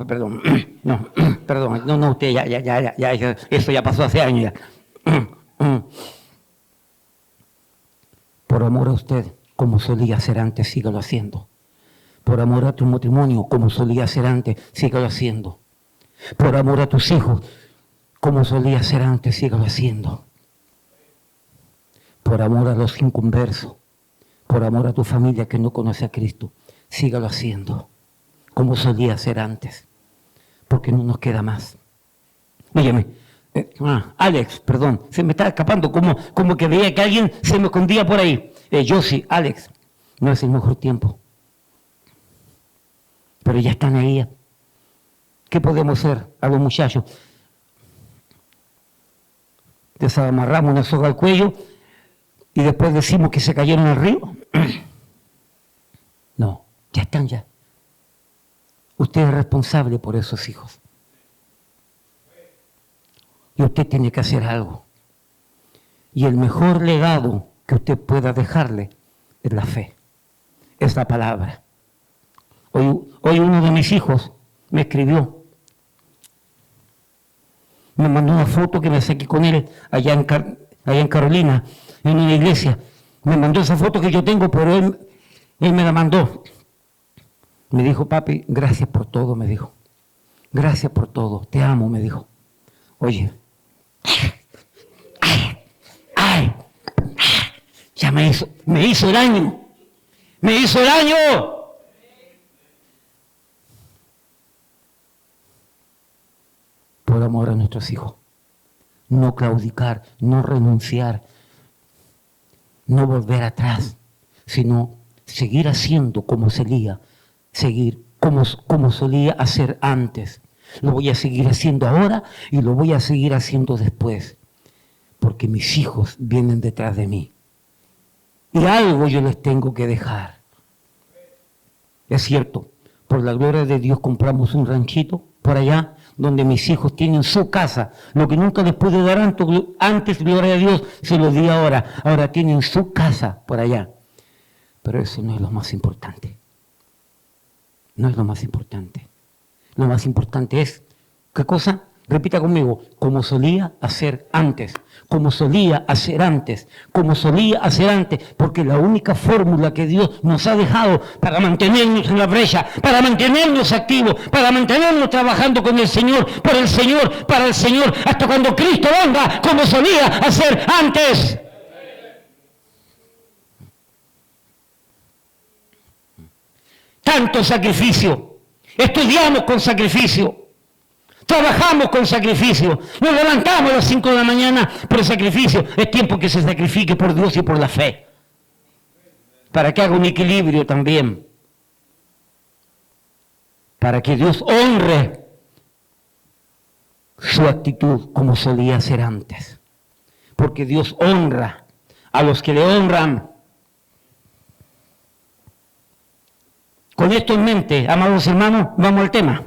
perdón. No, usted ya, eso ya pasó hace años ya. Por amor a usted, como solía ser antes, sígalo haciendo. Por amor a tu matrimonio, como solía ser antes, sígalo haciendo. Por amor a tus hijos, como solía ser antes, sígalo haciendo. Por amor a los inconversos, por amor a tu familia que no conoce a Cristo, sígalo haciendo, como solía ser antes, porque no nos queda más. Óyeme, Alex, perdón, se me está escapando, como que veía que alguien se me escondía por ahí. Yo sí, Alex, no es el mejor tiempo, pero ya están ahí. ¿Qué podemos hacer a los muchachos? desamarramos una soga al cuello y después decimos que se cayeron al río. No, ya están ya. Usted es responsable por esos hijos. Y usted tiene que hacer algo. Y el mejor legado que usted pueda dejarle es la fe, es la palabra. Hoy uno de mis hijos me escribió, me mandó una foto que me saqué con él allá en Carolina, en una iglesia. Me mandó esa foto que yo tengo, pero él me la mandó. Me dijo, papi, gracias por todo, me dijo. Gracias por todo, te amo, me dijo. Oye, ya me hizo el año. Me hizo el año. Por amor a nuestros hijos. No claudicar, no renunciar, no volver atrás, sino seguir haciendo como solía, seguir como solía hacer antes. Lo voy a seguir haciendo ahora y lo voy a seguir haciendo después, porque mis hijos vienen detrás de mí. Y algo yo les tengo que dejar. Es cierto, por la gloria de Dios compramos un ranchito por allá, donde mis hijos tienen su casa. Lo que nunca les pude dar antes, gloria a Dios, se lo di ahora. Ahora tienen su casa por allá. Pero eso no es lo más importante. No es lo más importante. Lo más importante es, ¿qué cosa? Repita conmigo, como solía hacer antes, como solía hacer antes, como solía hacer antes, porque la única fórmula que Dios nos ha dejado para mantenernos en la brecha, para mantenernos activos, para mantenernos trabajando con el Señor, por el Señor, para el Señor, hasta cuando Cristo venga, como solía hacer antes. Tanto sacrificio, estudiamos con sacrificio. Trabajamos con sacrificio, nos levantamos a las 5 de la mañana por sacrificio. Es tiempo que se sacrifique por Dios y por la fe, para que haga un equilibrio también, para que Dios honre su actitud como solía hacer antes, porque Dios honra a los que le honran. Con esto en mente, amados hermanos, vamos al tema.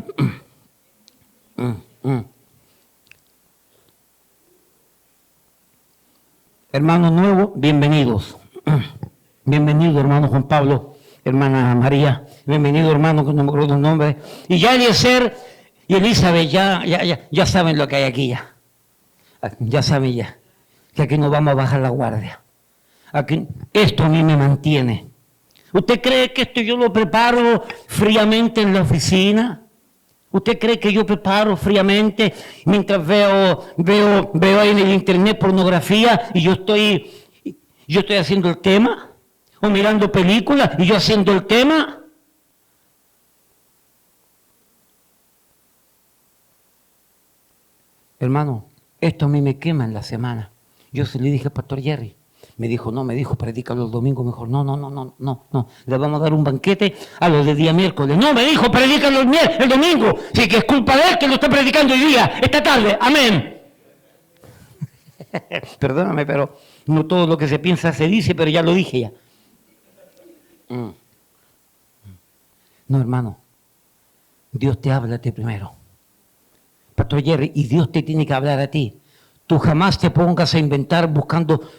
Hermanos nuevos, bienvenidos. Bienvenido, hermano Juan Pablo, hermana María. Bienvenido, hermano, que no me acuerdo el nombre. Y ya Eliezer y Elizabeth ya saben lo que hay aquí ya. Ya saben ya. Que aquí no vamos a bajar la guardia. Aquí, esto a mí me mantiene. ¿Usted cree que esto yo lo preparo fríamente en la oficina? ¿Usted cree que yo preparo fríamente mientras veo ahí en el internet pornografía y yo estoy haciendo el tema? ¿O mirando películas y yo haciendo el tema? Hermano, esto a mí me quema en la semana. Yo se le dije al pastor Jerry. Me dijo, predícalo el domingo mejor. No. Le vamos a dar un banquete a los de día miércoles. No, me dijo, predícalo el domingo. Sí, que es culpa de él que lo está predicando hoy día, esta tarde. Amén. Perdóname, pero no todo lo que se piensa se dice, pero ya lo dije ya. No, hermano. Dios te habla a ti primero. Pastor Jerry, y Dios te tiene que hablar a ti. Tú jamás te pongas a inventar buscando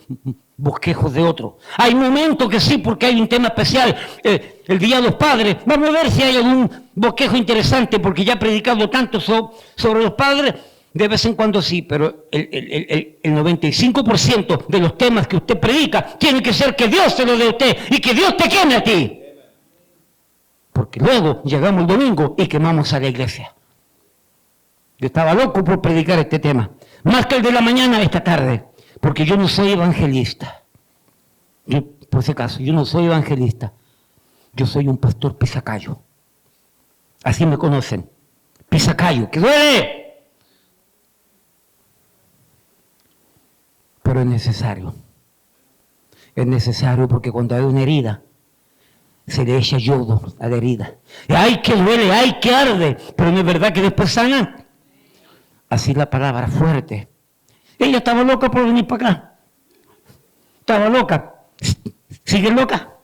bosquejos de otro. Hay momentos que sí, porque hay un tema especial, el Día de los Padres. Vamos a ver si hay algún bosquejo interesante, porque ya he predicado tanto sobre los padres. De vez en cuando sí, pero el 95% de los temas que usted predica tiene que ser que Dios se lo dé a usted y que Dios te queme a ti. Porque luego llegamos el domingo y quemamos a la iglesia. Yo estaba loco por predicar este tema. Más que el de la mañana, esta tarde. Porque yo no soy evangelista. Por si acaso, yo no soy evangelista. Yo soy un pastor pisacayo. Así me conocen. Pisacayo, que duele. Pero es necesario. Es necesario porque cuando hay una herida, se le echa yodo a la herida. Y ¡ay, que duele! ¡Ay, que arde! Pero no es verdad que después sana. Así la palabra fuerte. Ella estaba loca por venir para acá. Estaba loca. ¿Sigue loca?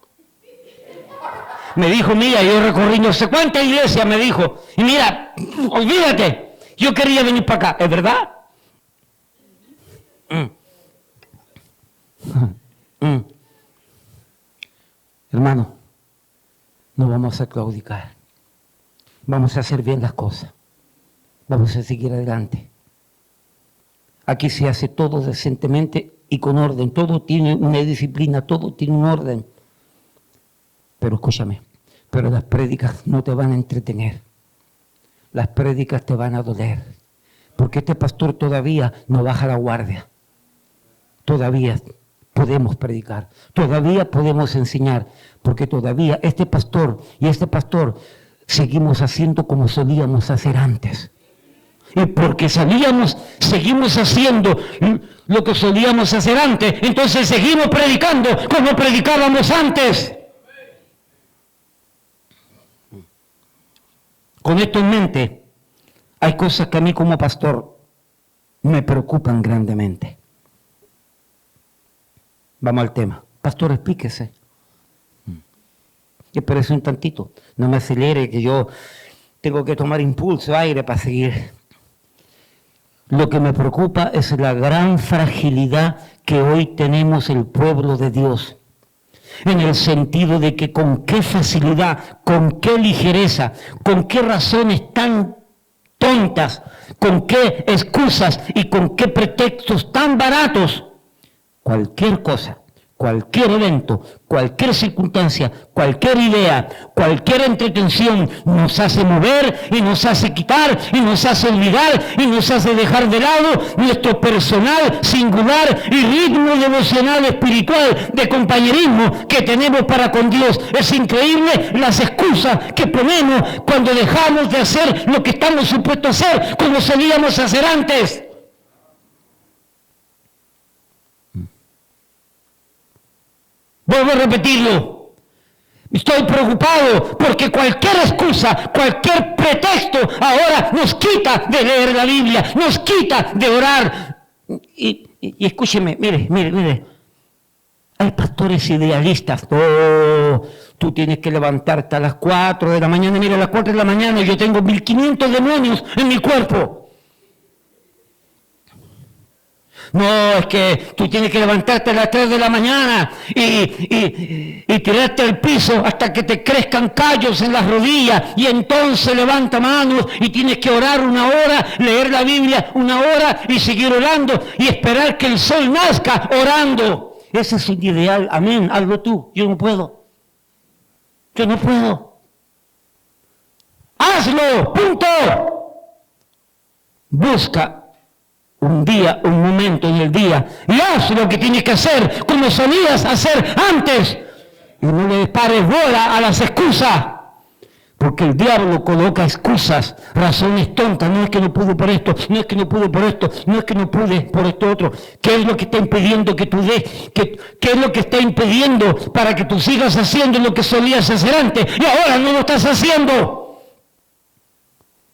Me dijo, mira, yo recorrí no sé cuántas iglesias, me dijo. Y mira, olvídate, yo quería venir para acá. ¿Es verdad? Hermano, no vamos a claudicar. Vamos a hacer bien las cosas. Vamos a seguir adelante. Aquí se hace todo decentemente y con orden. Todo tiene una disciplina, todo tiene un orden. Pero escúchame, pero las prédicas no te van a entretener. Las prédicas te van a doler. Porque este pastor todavía no baja la guardia. Todavía podemos predicar. Todavía podemos enseñar. Porque todavía este pastor y este pastor seguimos haciendo como solíamos hacer antes. Y porque seguimos haciendo lo que solíamos hacer antes, entonces seguimos predicando como predicábamos antes. Con esto en mente, hay cosas que a mí como pastor me preocupan grandemente. Vamos al tema. Pastor, explíquese. Espérese un tantito, no me acelere que yo tengo que tomar impulso, aire para seguir. Lo que me preocupa es la gran fragilidad que hoy tenemos el pueblo de Dios. En el sentido de que con qué facilidad, con qué ligereza, con qué razones tan tontas, con qué excusas y con qué pretextos tan baratos, cualquier cosa, cualquier evento, cualquier circunstancia, cualquier idea, cualquier entretención nos hace mover y nos hace quitar y nos hace olvidar y nos hace dejar de lado nuestro personal, singular y ritmo devocional espiritual de compañerismo que tenemos para con Dios. Es increíble las excusas que ponemos cuando dejamos de hacer lo que estamos supuestos a hacer como solíamos hacer antes. Vuelvo a repetirlo. Estoy preocupado porque cualquier excusa, cualquier pretexto ahora nos quita de leer la Biblia, nos quita de orar. Y escúcheme, mire. Hay pastores idealistas. Oh, tú tienes que levantarte a las 4 de la mañana. Mira, a las 4 de la mañana yo tengo 1500 demonios en mi cuerpo. No, es que tú tienes que levantarte a las 3 de la mañana y tirarte al piso hasta que te crezcan callos en las rodillas y entonces levanta manos y tienes que orar 1 hora, leer la Biblia 1 hora y seguir orando y esperar que el sol nazca orando. Ese es un ideal, amén, hazlo tú, yo no puedo. Yo no puedo. Hazlo, punto. Busca un día, un momento en el día, y haz lo que tienes que hacer, como solías hacer antes, y no le pares bola a las excusas, porque el diablo coloca excusas, razones tontas. No es que no pude por esto, no es que no pude por esto, no es que no pude por esto otro. ¿Qué es lo que está impidiendo que tú des? ¿Qué es lo que está impidiendo para que tú sigas haciendo lo que solías hacer antes y ahora no lo estás haciendo?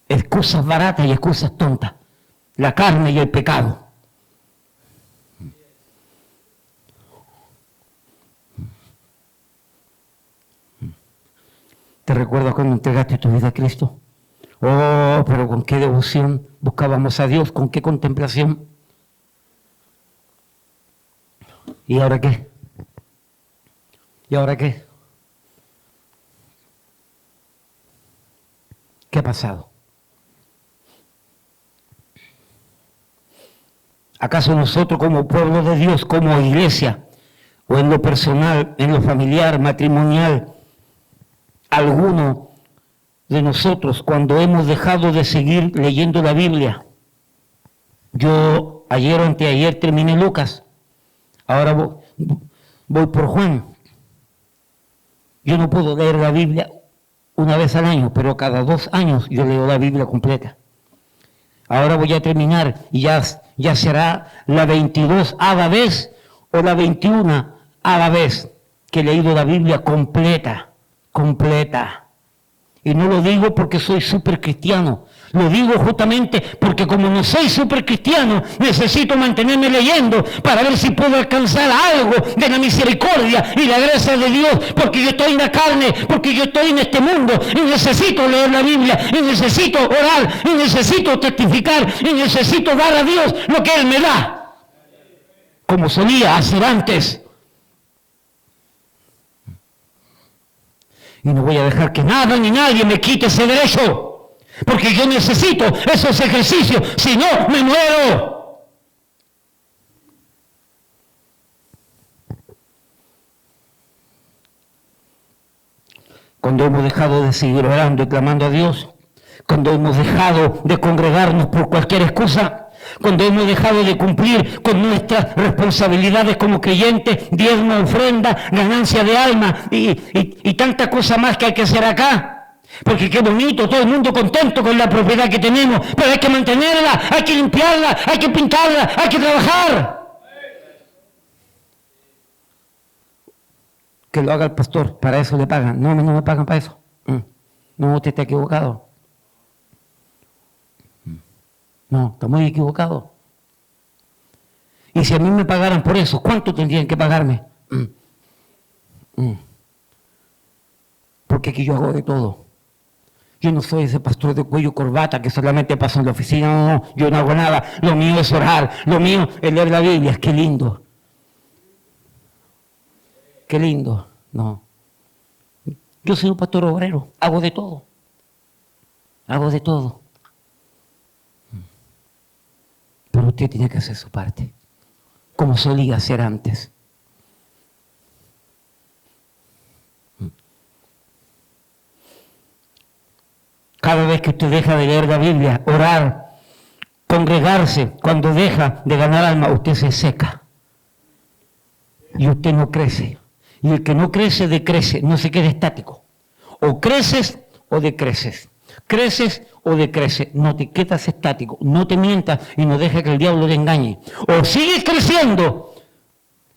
Excusas baratas y excusas tontas. La carne y el pecado. ¿Te recuerdas cuando entregaste tu vida a Cristo? Oh, pero con qué devoción buscábamos a Dios, con qué contemplación. ¿Y ahora qué? ¿Y ahora qué? ¿Qué ha pasado? ¿Acaso nosotros como pueblo de Dios, como iglesia, o en lo personal, en lo familiar, matrimonial, alguno de nosotros cuando hemos dejado de seguir leyendo la Biblia? Yo ayer o anteayer terminé Lucas, ahora voy por Juan. Yo no puedo leer la Biblia 1 vez al año, pero cada 2 años yo leo la Biblia completa. Ahora voy a terminar y ya será la 22ª vez o la 21ª vez que he leído la Biblia completa. Y no lo digo porque soy súper cristiano, Lo digo justamente porque como no soy súper cristiano, necesito mantenerme leyendo para ver si puedo alcanzar algo de la misericordia y la gracia de Dios, porque yo estoy en la carne, porque yo estoy en este mundo y necesito leer la Biblia, y necesito orar, y necesito testificar, y necesito dar a Dios lo que Él me da, como solía hacer antes. Y no voy a dejar que nada ni nadie me quite ese derecho. Porque yo necesito esos ejercicios, si no, me muero. Cuando hemos dejado de seguir orando y clamando a Dios, cuando hemos dejado de congregarnos por cualquier excusa, cuando hemos dejado de cumplir con nuestras responsabilidades como creyentes, diezmo, ofrenda, ganancia de alma y tanta cosa más que hay que hacer acá. Porque qué bonito, todo el mundo contento con la propiedad que tenemos, pero hay que mantenerla, hay que limpiarla, hay que pintarla, hay que trabajar. Que lo haga el pastor, para eso le pagan. No, no me pagan para eso. No, usted está equivocado. No, está muy equivocado. Y si a mí me pagaran por eso, ¿cuánto tendrían que pagarme? Porque aquí yo hago de todo. Yo no soy ese pastor de cuello corbata que solamente pasa en la oficina. No, yo no hago nada. Lo mío es orar. Lo mío es leer la Biblia. Qué lindo. Qué lindo. No. Yo soy un pastor obrero. Hago de todo. Hago de todo. Pero usted tiene que hacer su parte. Como solía hacer antes. Cada vez que usted deja de leer la Biblia, orar, congregarse, cuando deja de ganar alma, usted se seca. Y usted no crece. Y el que no crece, decrece, no se queda estático. O creces o decreces. Creces o decreces. No te quedas estático. No te mientas y no dejes que el diablo te engañe. O sigues creciendo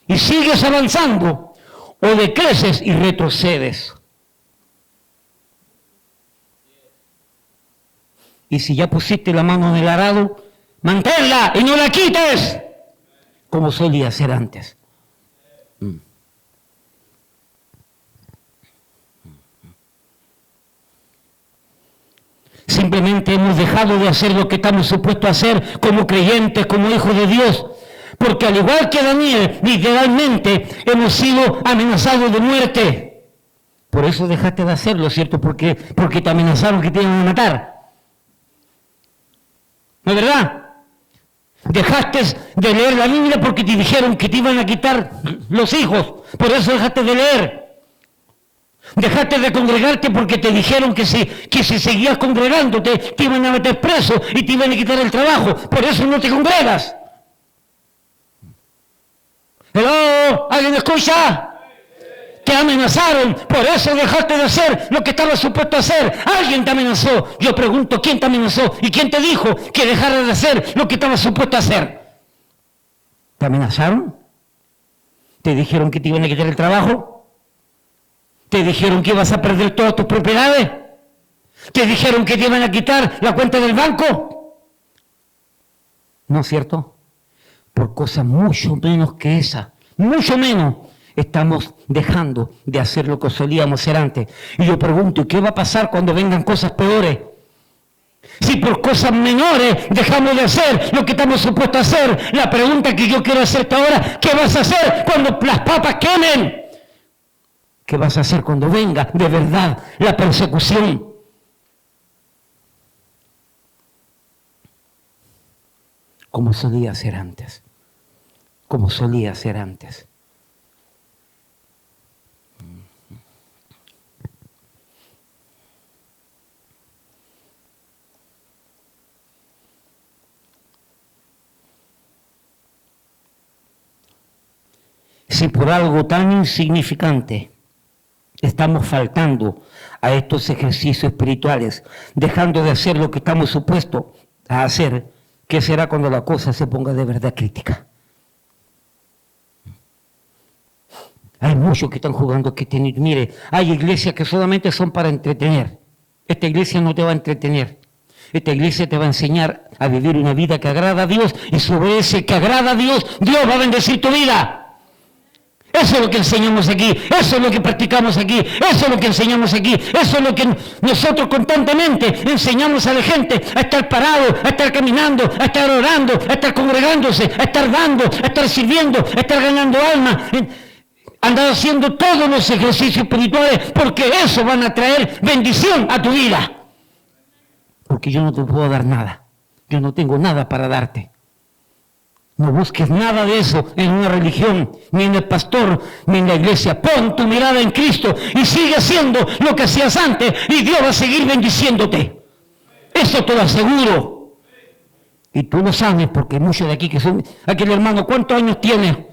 y sigues avanzando, o decreces y retrocedes. Y si ya pusiste la mano en el arado, manténla y no la quites, como solía hacer antes. Simplemente hemos dejado de hacer lo que estamos supuestos a hacer como creyentes, como hijos de Dios. Porque al igual que Daniel, literalmente hemos sido amenazados de muerte. Por eso dejaste de hacerlo, ¿cierto? Porque te amenazaron que te iban a matar. ¿No es verdad? Dejaste de leer la Biblia porque te dijeron que te iban a quitar los hijos. Por eso dejaste de leer. Dejaste de congregarte porque te dijeron que si seguías congregándote te iban a meter preso y te iban a quitar el trabajo. Por eso no te congregas. ¿Hello? ¿Alguien me escucha? Te amenazaron, por eso dejaste de hacer lo que estabas supuesto a hacer. Alguien te amenazó. Yo pregunto, ¿quién te amenazó? ¿Y quién te dijo que dejaras de hacer lo que estabas supuesto a hacer? ¿Te amenazaron? ¿Te dijeron que te iban a quitar el trabajo? ¿Te dijeron que ibas a perder todas tus propiedades? ¿Te dijeron que te iban a quitar la cuenta del banco? ¿No es cierto? Por cosas mucho menos que esa, mucho menos. Estamos dejando de hacer lo que solíamos hacer antes. Y yo pregunto, ¿qué va a pasar cuando vengan cosas peores? Si por cosas menores dejamos de hacer lo que estamos supuestos a hacer, la pregunta que yo quiero hacerte ahora, ¿qué vas a hacer cuando las papas quemen? ¿Qué vas a hacer cuando venga de verdad la persecución? Como solía hacer antes. Como solía hacer antes. Si por algo tan insignificante estamos faltando a estos ejercicios espirituales, dejando de hacer lo que estamos supuestos a hacer, ¿qué será cuando la cosa se ponga de verdad crítica? Hay muchos que están jugando que mire, hay iglesias que solamente son para entretener. Esta iglesia no te va a entretener. Esta iglesia te va a enseñar a vivir una vida que agrada a Dios, y sobre ese que agrada a Dios, Dios va a bendecir tu vida. Eso es lo que enseñamos aquí, eso es lo que practicamos aquí, eso es lo que enseñamos aquí, eso es lo que nosotros constantemente enseñamos a la gente, a estar parado, a estar caminando, a estar orando, a estar congregándose, a estar dando, a estar sirviendo, a estar ganando almas, andar haciendo todos los ejercicios espirituales, porque eso van a traer bendición a tu vida. Porque yo no te puedo dar nada, yo no tengo nada para darte. No busques nada de eso en una religión, ni en el pastor, ni en la iglesia. Pon tu mirada en Cristo y sigue haciendo lo que hacías antes, y Dios va a seguir bendiciéndote. Eso te lo aseguro. Y tú lo sabes, porque muchos de aquí que son... Aquel hermano, ¿cuántos años tiene?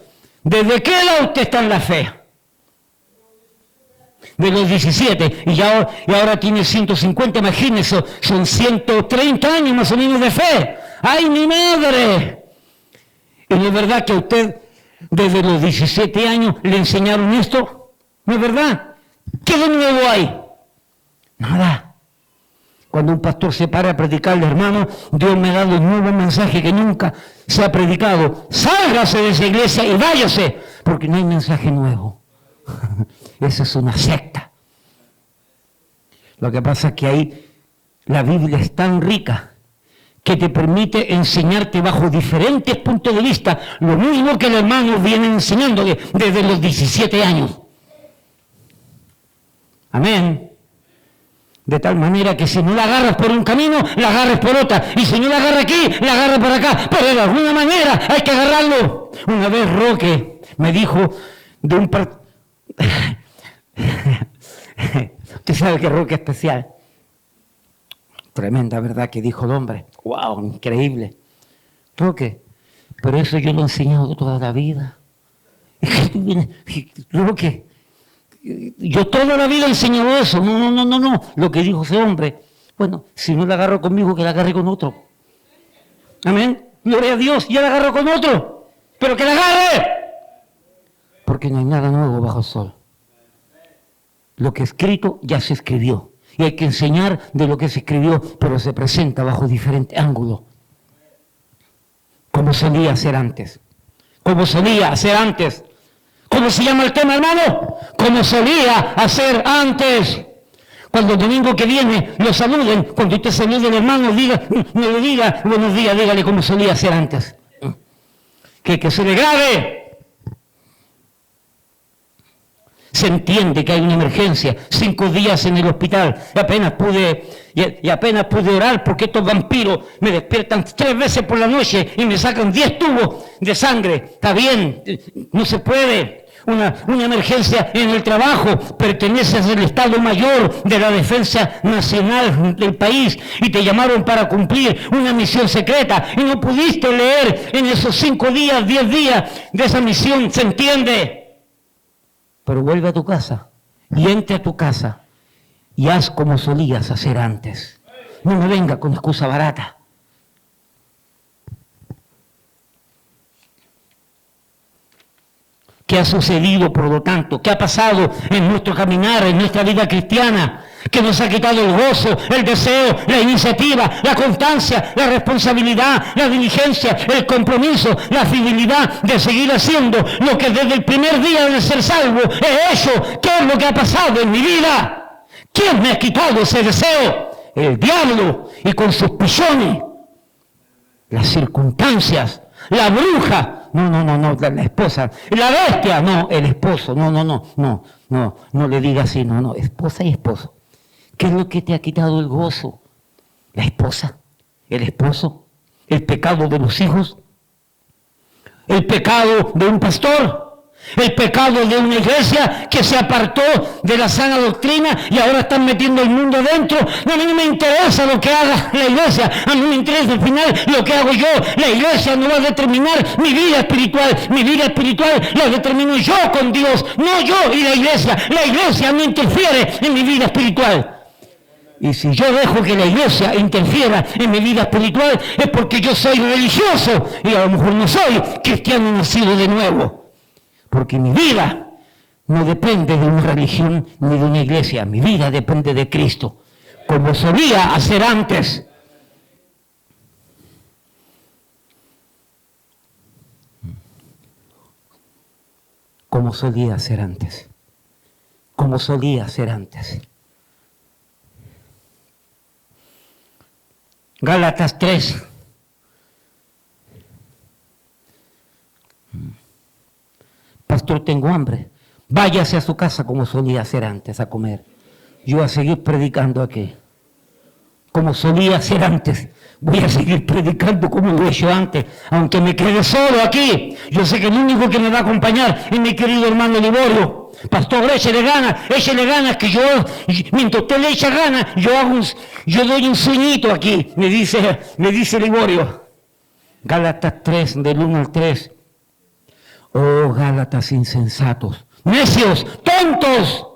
¿Desde qué edad usted está en la fe? De los 17, y ahora tiene 150, imagínense, son 130 años más o menos de fe. ¡Ay, mi madre! ¿Y no es verdad que a usted desde los 17 años le enseñaron esto? ¿No es verdad? ¿Qué de nuevo hay? Nada. Cuando un pastor se para a predicarle, hermano, Dios me ha dado un nuevo mensaje que nunca se ha predicado. Sálgase de esa iglesia y váyase, porque no hay mensaje nuevo. Esa es una secta. Lo que pasa es que ahí la Biblia es tan rica que te permite enseñarte bajo diferentes puntos de vista lo mismo que el hermano viene enseñándole desde los 17 años. Amén. De tal manera que si no la agarras por un camino, la agarres por otra. Y si no la agarras aquí, la agarras por acá. Pero de alguna manera hay que agarrarlo. Una vez Roque me dijo de un Usted sabe que Roque es especial. Tremenda verdad que dijo el hombre. ¡Wow! Increíble. Roque, pero eso yo lo he enseñado toda la vida. Roque, yo toda la vida he enseñado eso. No. Lo que dijo ese hombre. Bueno, si no la agarro conmigo, que la agarre con otro. Amén. Gloria a Dios, ya la agarro con otro. Pero que la agarre. Porque no hay nada nuevo bajo el sol. Lo que escrito ya se escribió. Y hay que enseñar de lo que se escribió, pero se presenta bajo diferente ángulo. Como solía ser antes. Como solía hacer antes. ¿Cómo se llama el tema, hermano? Como solía hacer antes. Cuando el domingo que viene lo saluden, cuando usted salude al hermano, no le diga buenos días, dígale como solía hacer antes. Que se le grabe. Se entiende que hay una emergencia, 5 días en el hospital, y apenas pude orar porque estos vampiros me despiertan 3 veces por la noche y me sacan 10 tubos de sangre. Está bien, no se puede. Una emergencia en el trabajo, perteneces al Estado Mayor de la Defensa Nacional del país y te llamaron para cumplir una misión secreta y no pudiste leer en esos 5 días, 10 días de esa misión, ¿se entiende? Pero vuelve a tu casa y entre a tu casa y haz como solías hacer antes. No me venga con excusa barata. ¿Qué ha sucedido, por lo tanto? ¿Qué ha pasado en nuestro caminar, en nuestra vida cristiana? Que nos ha quitado el gozo, el deseo, la iniciativa, la constancia, la responsabilidad, la diligencia, el compromiso, la fidelidad de seguir haciendo lo que desde el primer día de ser salvo he hecho. ¿Qué es lo que ha pasado en mi vida? ¿Quién me ha quitado ese deseo? El diablo, y con sus pisones, las circunstancias, la bruja. No, la esposa, la bestia, no, el esposo, no le diga así, no, esposa y esposo. ¿Qué es lo que te ha quitado el gozo? La esposa, el esposo, el pecado de los hijos, el pecado de un pastor, el pecado de una iglesia que se apartó de la sana doctrina y ahora están metiendo el mundo adentro. No, a mí no me interesa lo que haga la iglesia, a mí me interesa al final lo que hago yo. La iglesia no va a determinar mi vida espiritual la determino yo con Dios, no yo y la iglesia no interfiere en mi vida espiritual. Y si yo dejo que la iglesia interfiera en mi vida espiritual es porque yo soy religioso y a lo mejor no soy cristiano nacido de nuevo. Porque mi vida no depende de una religión ni de una iglesia. Mi vida depende de Cristo. Como solía hacer antes. como solía ser antes. Como solía ser antes. Gálatas 3. Pastor, tengo hambre. Váyase a su casa como solía hacer antes a comer. Yo voy a seguir predicando aquí. Como solía hacer antes. Voy a seguir predicando como lo he hecho antes. Aunque me quede solo aquí. Yo sé que el único que me va a acompañar es mi querido hermano Liborio. Pastor, échele ganas, que yo, mientras usted le echa ganas, yo doy un sueñito aquí, me dice Liborio. Gálatas 3, del 1 al 3. Oh, Gálatas insensatos, necios, tontos.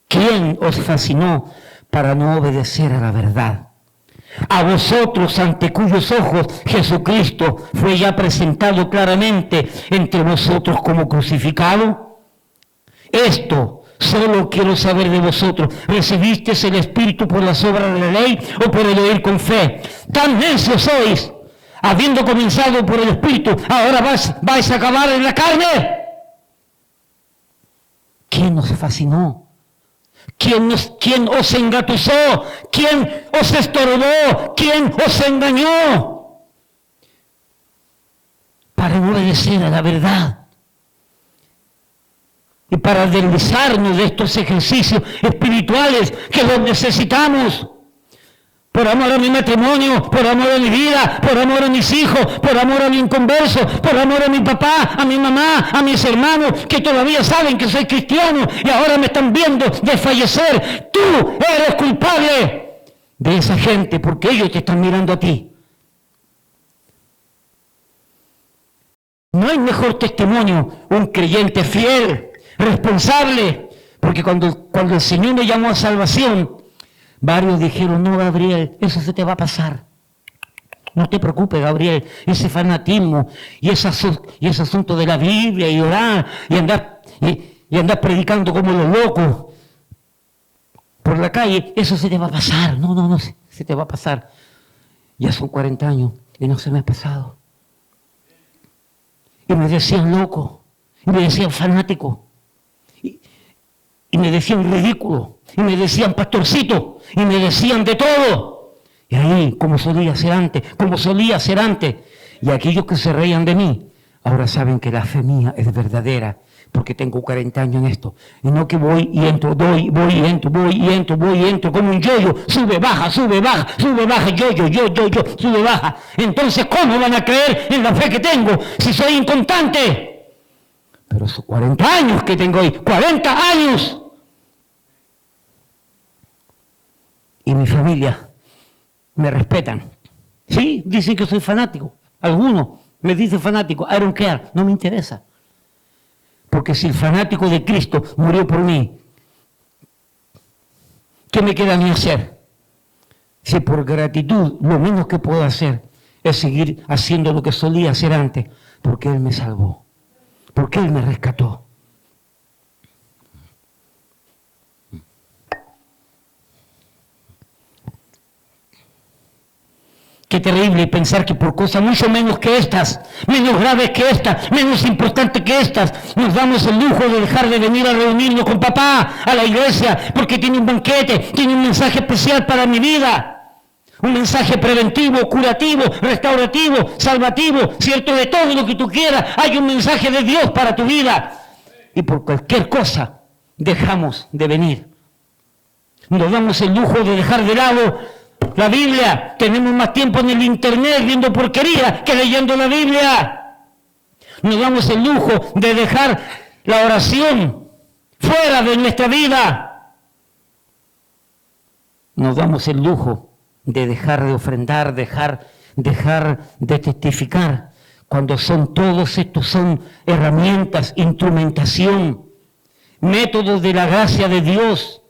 ¿Quién os fascinó para no obedecer a la verdad? A vosotros, ante cuyos ojos Jesucristo fue ya presentado claramente entre vosotros como crucificado. Esto solo quiero saber de vosotros. ¿Recibisteis el Espíritu por las obras de la ley o por el oír con fe? Tan necios sois, habiendo comenzado por el Espíritu, ahora vais a acabar en la carne. ¿Quién os fascinó? ¿Quién os engatusó? ¿Quién os estorbó? ¿Quién os engañó? Para no obedecer a la verdad. Y para deslizarnos de estos ejercicios espirituales que los necesitamos. Por amor a mi matrimonio, por amor a mi vida, por amor a mis hijos, por amor a mi inconverso, por amor a mi papá, a mi mamá, a mis hermanos que todavía saben que soy cristiano y ahora me están viendo desfallecer. Tú eres culpable de esa gente porque ellos te están mirando a ti. No hay mejor testimonio un creyente fiel, responsable, porque cuando el Señor me llamó a salvación, varios dijeron, no, Gabriel, eso se te va a pasar. No te preocupes, Gabriel, ese fanatismo y ese asunto de la Biblia y orar y andar predicando como los locos por la calle, eso se te va a pasar. No, se te va a pasar. Ya son 40 años y no se me ha pasado. Y me decían loco, y me decían fanático, y me decían ridículo, y me decían pastorcito, y me decían de todo. Y ahí, como solía ser antes, y aquellos que se reían de mí, ahora saben que la fe mía es verdadera, porque tengo 40 años en esto. Y no que voy y entro, voy y entro, como un yoyo, sube, baja, yo, sube, baja. Entonces, ¿cómo van a creer en la fe que tengo si soy inconstante? Pero esos 40 años que tengo hoy, 40 años. Y mi familia me respetan. Sí, dicen que soy fanático. Algunos me dicen fanático. I don't care, no me interesa. Porque si el fanático de Cristo murió por mí, ¿qué me queda a mí hacer? Si por gratitud lo menos que puedo hacer es seguir haciendo lo que solía hacer antes, porque Él me salvó, porque Él me rescató. Qué terrible pensar que por cosas mucho menos que estas, menos graves que estas, menos importantes que estas, nos damos el lujo de dejar de venir a reunirnos con papá a la iglesia porque tiene un banquete, tiene un mensaje especial para mi vida. Un mensaje preventivo, curativo, restaurativo, salvativo, cierto, de todo lo que tú quieras. Hay un mensaje de Dios para tu vida. Y por cualquier cosa dejamos de venir. Nos damos el lujo de dejar de lado la Biblia. Tenemos más tiempo en el internet viendo porquería que leyendo la Biblia. Nos damos el lujo de dejar la oración fuera de nuestra vida. Nos damos el lujo de dejar de ofrendar, dejar de testificar, cuando todos estos son herramientas, instrumentación, métodos de la gracia de Dios,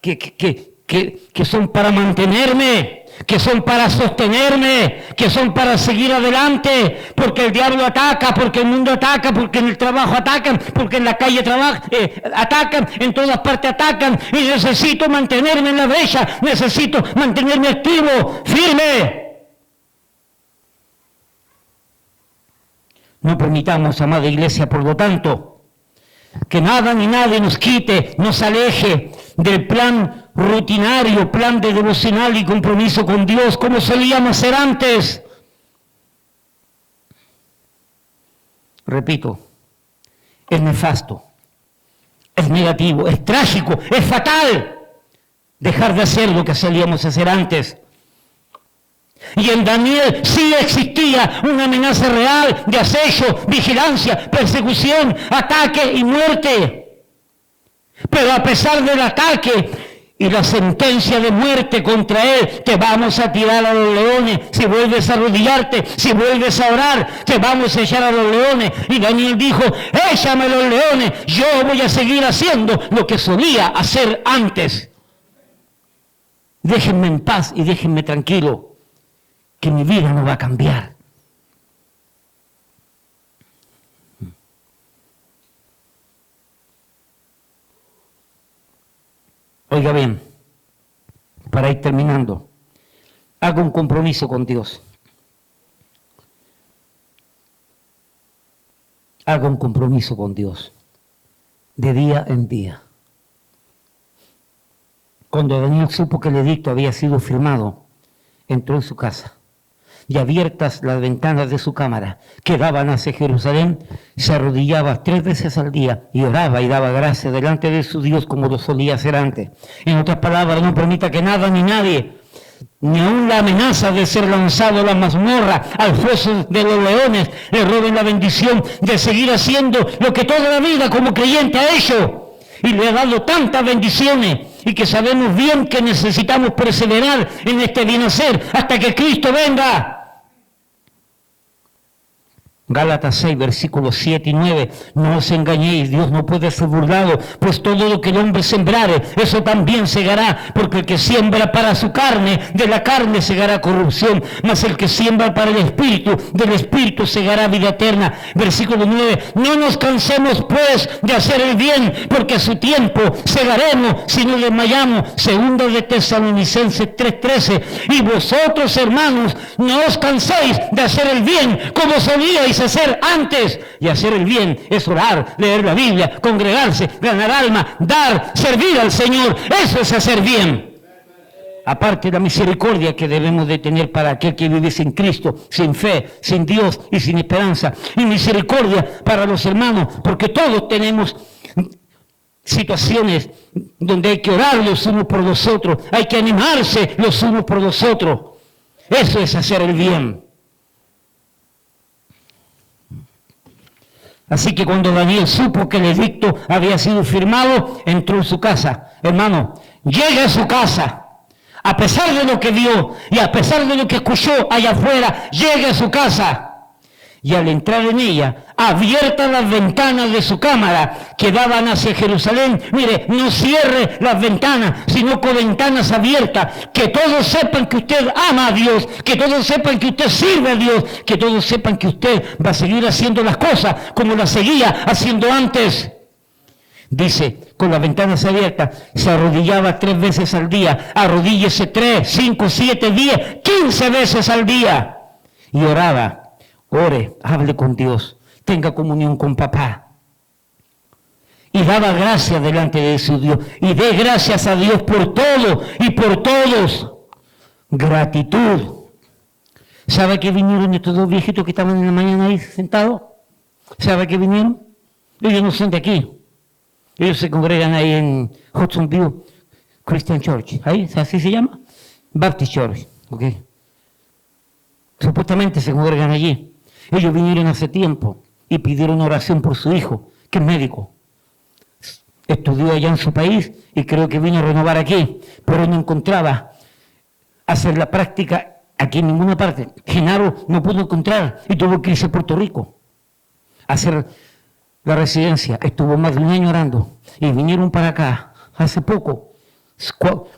que son para mantenerme, que son para sostenerme, que son para seguir adelante, porque el diablo ataca, porque el mundo ataca, porque en el trabajo atacan, porque en la calle atacan, en todas partes atacan, y necesito mantenerme en la brecha, necesito mantenerme activo, firme. No permitamos, amada iglesia, por lo tanto, Que nada ni nadie nos quite, nos aleje del plan rutinario, plan de devocional y compromiso con Dios, como solíamos hacer antes. Repito, es nefasto, es negativo, es trágico, es fatal dejar de hacer lo que solíamos hacer antes. Y en Daniel sí existía una amenaza real de acecho, vigilancia, persecución, ataque y muerte. Pero a pesar del ataque y la sentencia de muerte contra él, te vamos a tirar a los leones. Si vuelves a arrodillarte, si vuelves a orar, te vamos a echar a los leones. Y Daniel dijo, échame a los leones, yo voy a seguir haciendo lo que solía hacer antes. Déjenme en paz y déjenme tranquilo, que mi vida no va a cambiar. Oiga bien, para ir terminando, haga un compromiso con Dios. Haga un compromiso con Dios, de día en día. Cuando Daniel supo que el edicto había sido firmado, entró en su casa y abiertas las ventanas de su cámara que daban hacia Jerusalén, se arrodillaba 3 veces al día y oraba y daba gracias delante de su Dios como lo solía hacer antes. En otras palabras, no permita que nada ni nadie, ni aun la amenaza de ser lanzado a la mazmorra, al foso de los leones, le roben la bendición de seguir haciendo lo que toda la vida como creyente ha hecho. Y le ha dado tantas bendiciones y que sabemos bien que necesitamos perseverar en este bien hacer hasta que Cristo venga. Gálatas 6, versículos 7 y 9. No os engañéis, Dios no puede ser burlado, pues todo lo que el hombre sembrare, eso también segará, porque el que siembra para su carne, de la carne segará corrupción, mas el que siembra para el Espíritu, del Espíritu segará vida eterna. Versículo 9. No nos cansemos pues de hacer el bien, porque a su tiempo segaremos si no desmayamos. Segunda de Tesalonicenses 3:13. Y vosotros, hermanos, no os canséis de hacer el bien, como solíais hacer antes. Y hacer el bien es orar, leer la Biblia, congregarse, ganar alma, dar, servir al Señor. Eso es hacer bien. Aparte de la misericordia que debemos de tener para aquel que vive sin Cristo, sin fe, sin Dios y sin esperanza. Y misericordia para los hermanos, porque todos tenemos situaciones donde hay que orar los unos por los otros, hay que animarse los unos por los otros. Eso es hacer el bien. Así que cuando Daniel supo que el edicto había sido firmado, entró en su casa. Hermano, llega a su casa, a pesar de lo que vio y a pesar de lo que escuchó allá afuera, llega a su casa. Y al entrar en ella, abiertas las ventanas de su cámara que daban hacia Jerusalén, mire, no cierre las ventanas, sino con ventanas abiertas, que todos sepan que usted ama a Dios, que todos sepan que usted sirve a Dios, que todos sepan que usted va a seguir haciendo las cosas como las seguía haciendo antes. Dice, con las ventanas abiertas, se arrodillaba 3 veces al día, arrodíllese 3, 5, 7, 10, 15 veces al día y oraba. Ore, hable con Dios, tenga comunión con papá. Y daba gracias delante de su Dios. Y dé gracias a Dios por todo y por todos. Gratitud. ¿Sabe que vinieron estos 2 viejitos que estaban en la mañana ahí sentados? ¿Sabe que vinieron? Ellos no son de aquí. Ellos se congregan ahí en Hudsonville Christian Church. ¿Ahí? ¿Así se llama? Baptist Church. ¿Ok? Supuestamente se congregan allí. Ellos vinieron hace tiempo y pidieron oración por su hijo, que es médico. Estudió allá en su país y creo que vino a renovar aquí, pero no encontraba hacer la práctica aquí en ninguna parte. Genaro no pudo encontrar y tuvo que irse a Puerto Rico a hacer la residencia. Estuvo más de 1 año orando y vinieron para acá hace poco,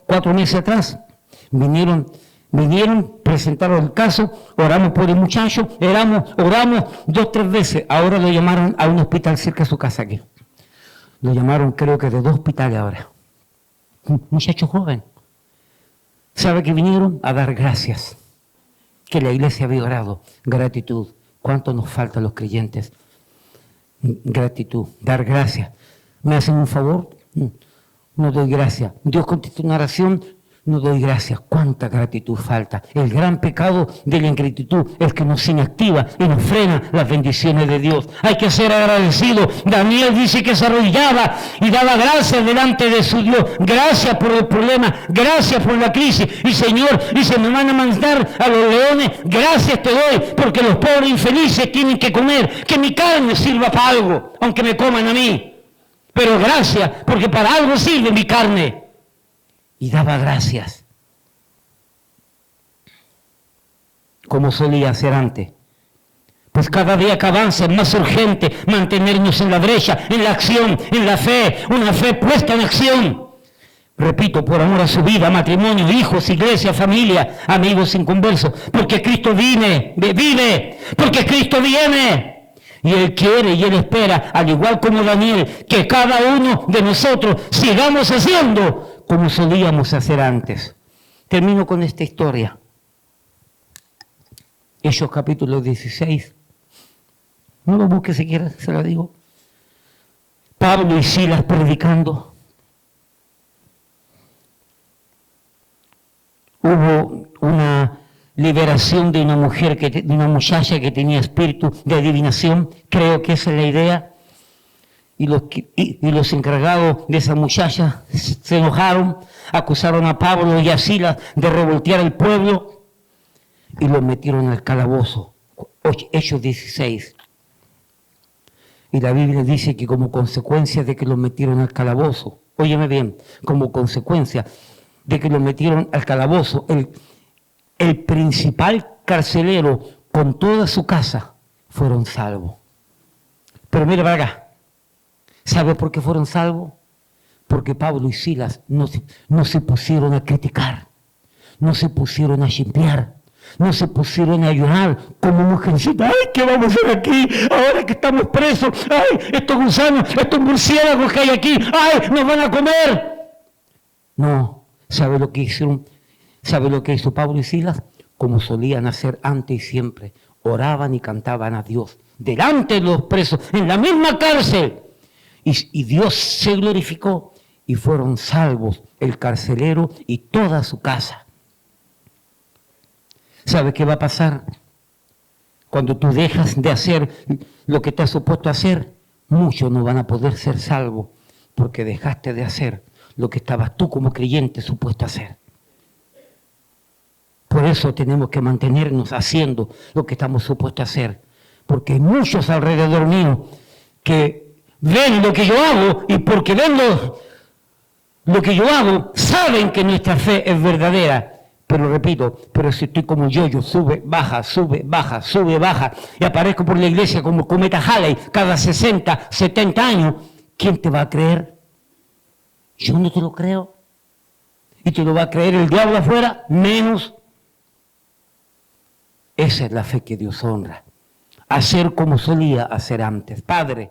4 meses atrás. Vinieron, presentaron el caso, oramos por el muchacho, oramos 2, 3 veces. Ahora lo llamaron a un hospital cerca de su casa aquí. Lo llamaron creo que de 2 hospitales ahora. Un muchacho joven. ¿Sabe que vinieron? A dar gracias. Que la iglesia había orado. Gratitud. ¿Cuánto nos falta a los creyentes? Gratitud, dar gracias. ¿Me hacen un favor? No doy gracias. Dios contesta una oración, no doy gracias. ¿Cuánta gratitud falta? El gran pecado de la ingratitud es que nos inactiva y nos frena las bendiciones de Dios. Hay que ser agradecido. Daniel dice que se arrodillaba y daba gracias delante de su Dios. Gracias por el problema, gracias por la crisis. Y Señor, dice, me van a mandar a los leones. Gracias te doy porque los pobres infelices tienen que comer. Que mi carne sirva para algo, aunque me coman a mí. Pero gracias, porque para algo sirve mi carne. Y daba gracias, como solía hacer antes. Pues cada día que avanza es más urgente mantenernos en la brecha, en la acción, en la fe, una fe puesta en acción. Repito, por amor a su vida, matrimonio, hijos, iglesia, familia, amigos inconversos, porque Cristo vive, porque Cristo viene. Y Él quiere y Él espera, al igual como Daniel, que cada uno de nosotros sigamos haciendo como solíamos hacer antes. Termino con esta historia. Hechos capítulo 16. No lo busque si quiere, se lo digo. Pablo y Silas predicando. Hubo una liberación de una mujer, de una muchacha que tenía espíritu de adivinación, creo que esa es la idea, y los encargados de esa muchacha se enojaron, acusaron a Pablo y a Silas de revoltear el pueblo y los metieron al calabozo. Hechos 16. Y la Biblia dice que como consecuencia de que los metieron al calabozo, óyeme bien, como consecuencia de que los metieron al calabozo, el principal carcelero con toda su casa fueron salvos. Pero mire para acá, ¿sabe por qué fueron salvos? Porque Pablo y Silas no se pusieron a criticar, no se pusieron a chimpear, no se pusieron a llorar como mujercita. ¡Ay, qué vamos a hacer aquí ahora que estamos presos! ¡Ay, estos gusanos, estos murciélagos que hay aquí! ¡Ay, nos van a comer! No, ¿sabe lo que hicieron? ¿Sabe lo que hizo Pablo y Silas? Como solían hacer antes y siempre. Oraban y cantaban a Dios delante de los presos, en la misma cárcel. Y Dios se glorificó y fueron salvos el carcelero y toda su casa. ¿Sabe qué va a pasar? Cuando tú dejas de hacer lo que te has supuesto a hacer, muchos no van a poder ser salvos porque dejaste de hacer lo que estabas tú como creyente supuesto a hacer. Por eso tenemos que mantenernos haciendo lo que estamos supuestos a hacer. Porque hay muchos alrededor mío que ven lo que yo hago y porque ven lo que yo hago, saben que nuestra fe es verdadera. Pero repito, pero si estoy como yo sube, baja, sube, baja, sube, baja, y aparezco por la iglesia como cometa Halley cada 60, 70 años, ¿quién te va a creer? Yo no te lo creo. ¿Y te lo va a creer el diablo afuera? Menos. Esa es la fe que Dios honra. Hacer como solía hacer antes. Padre,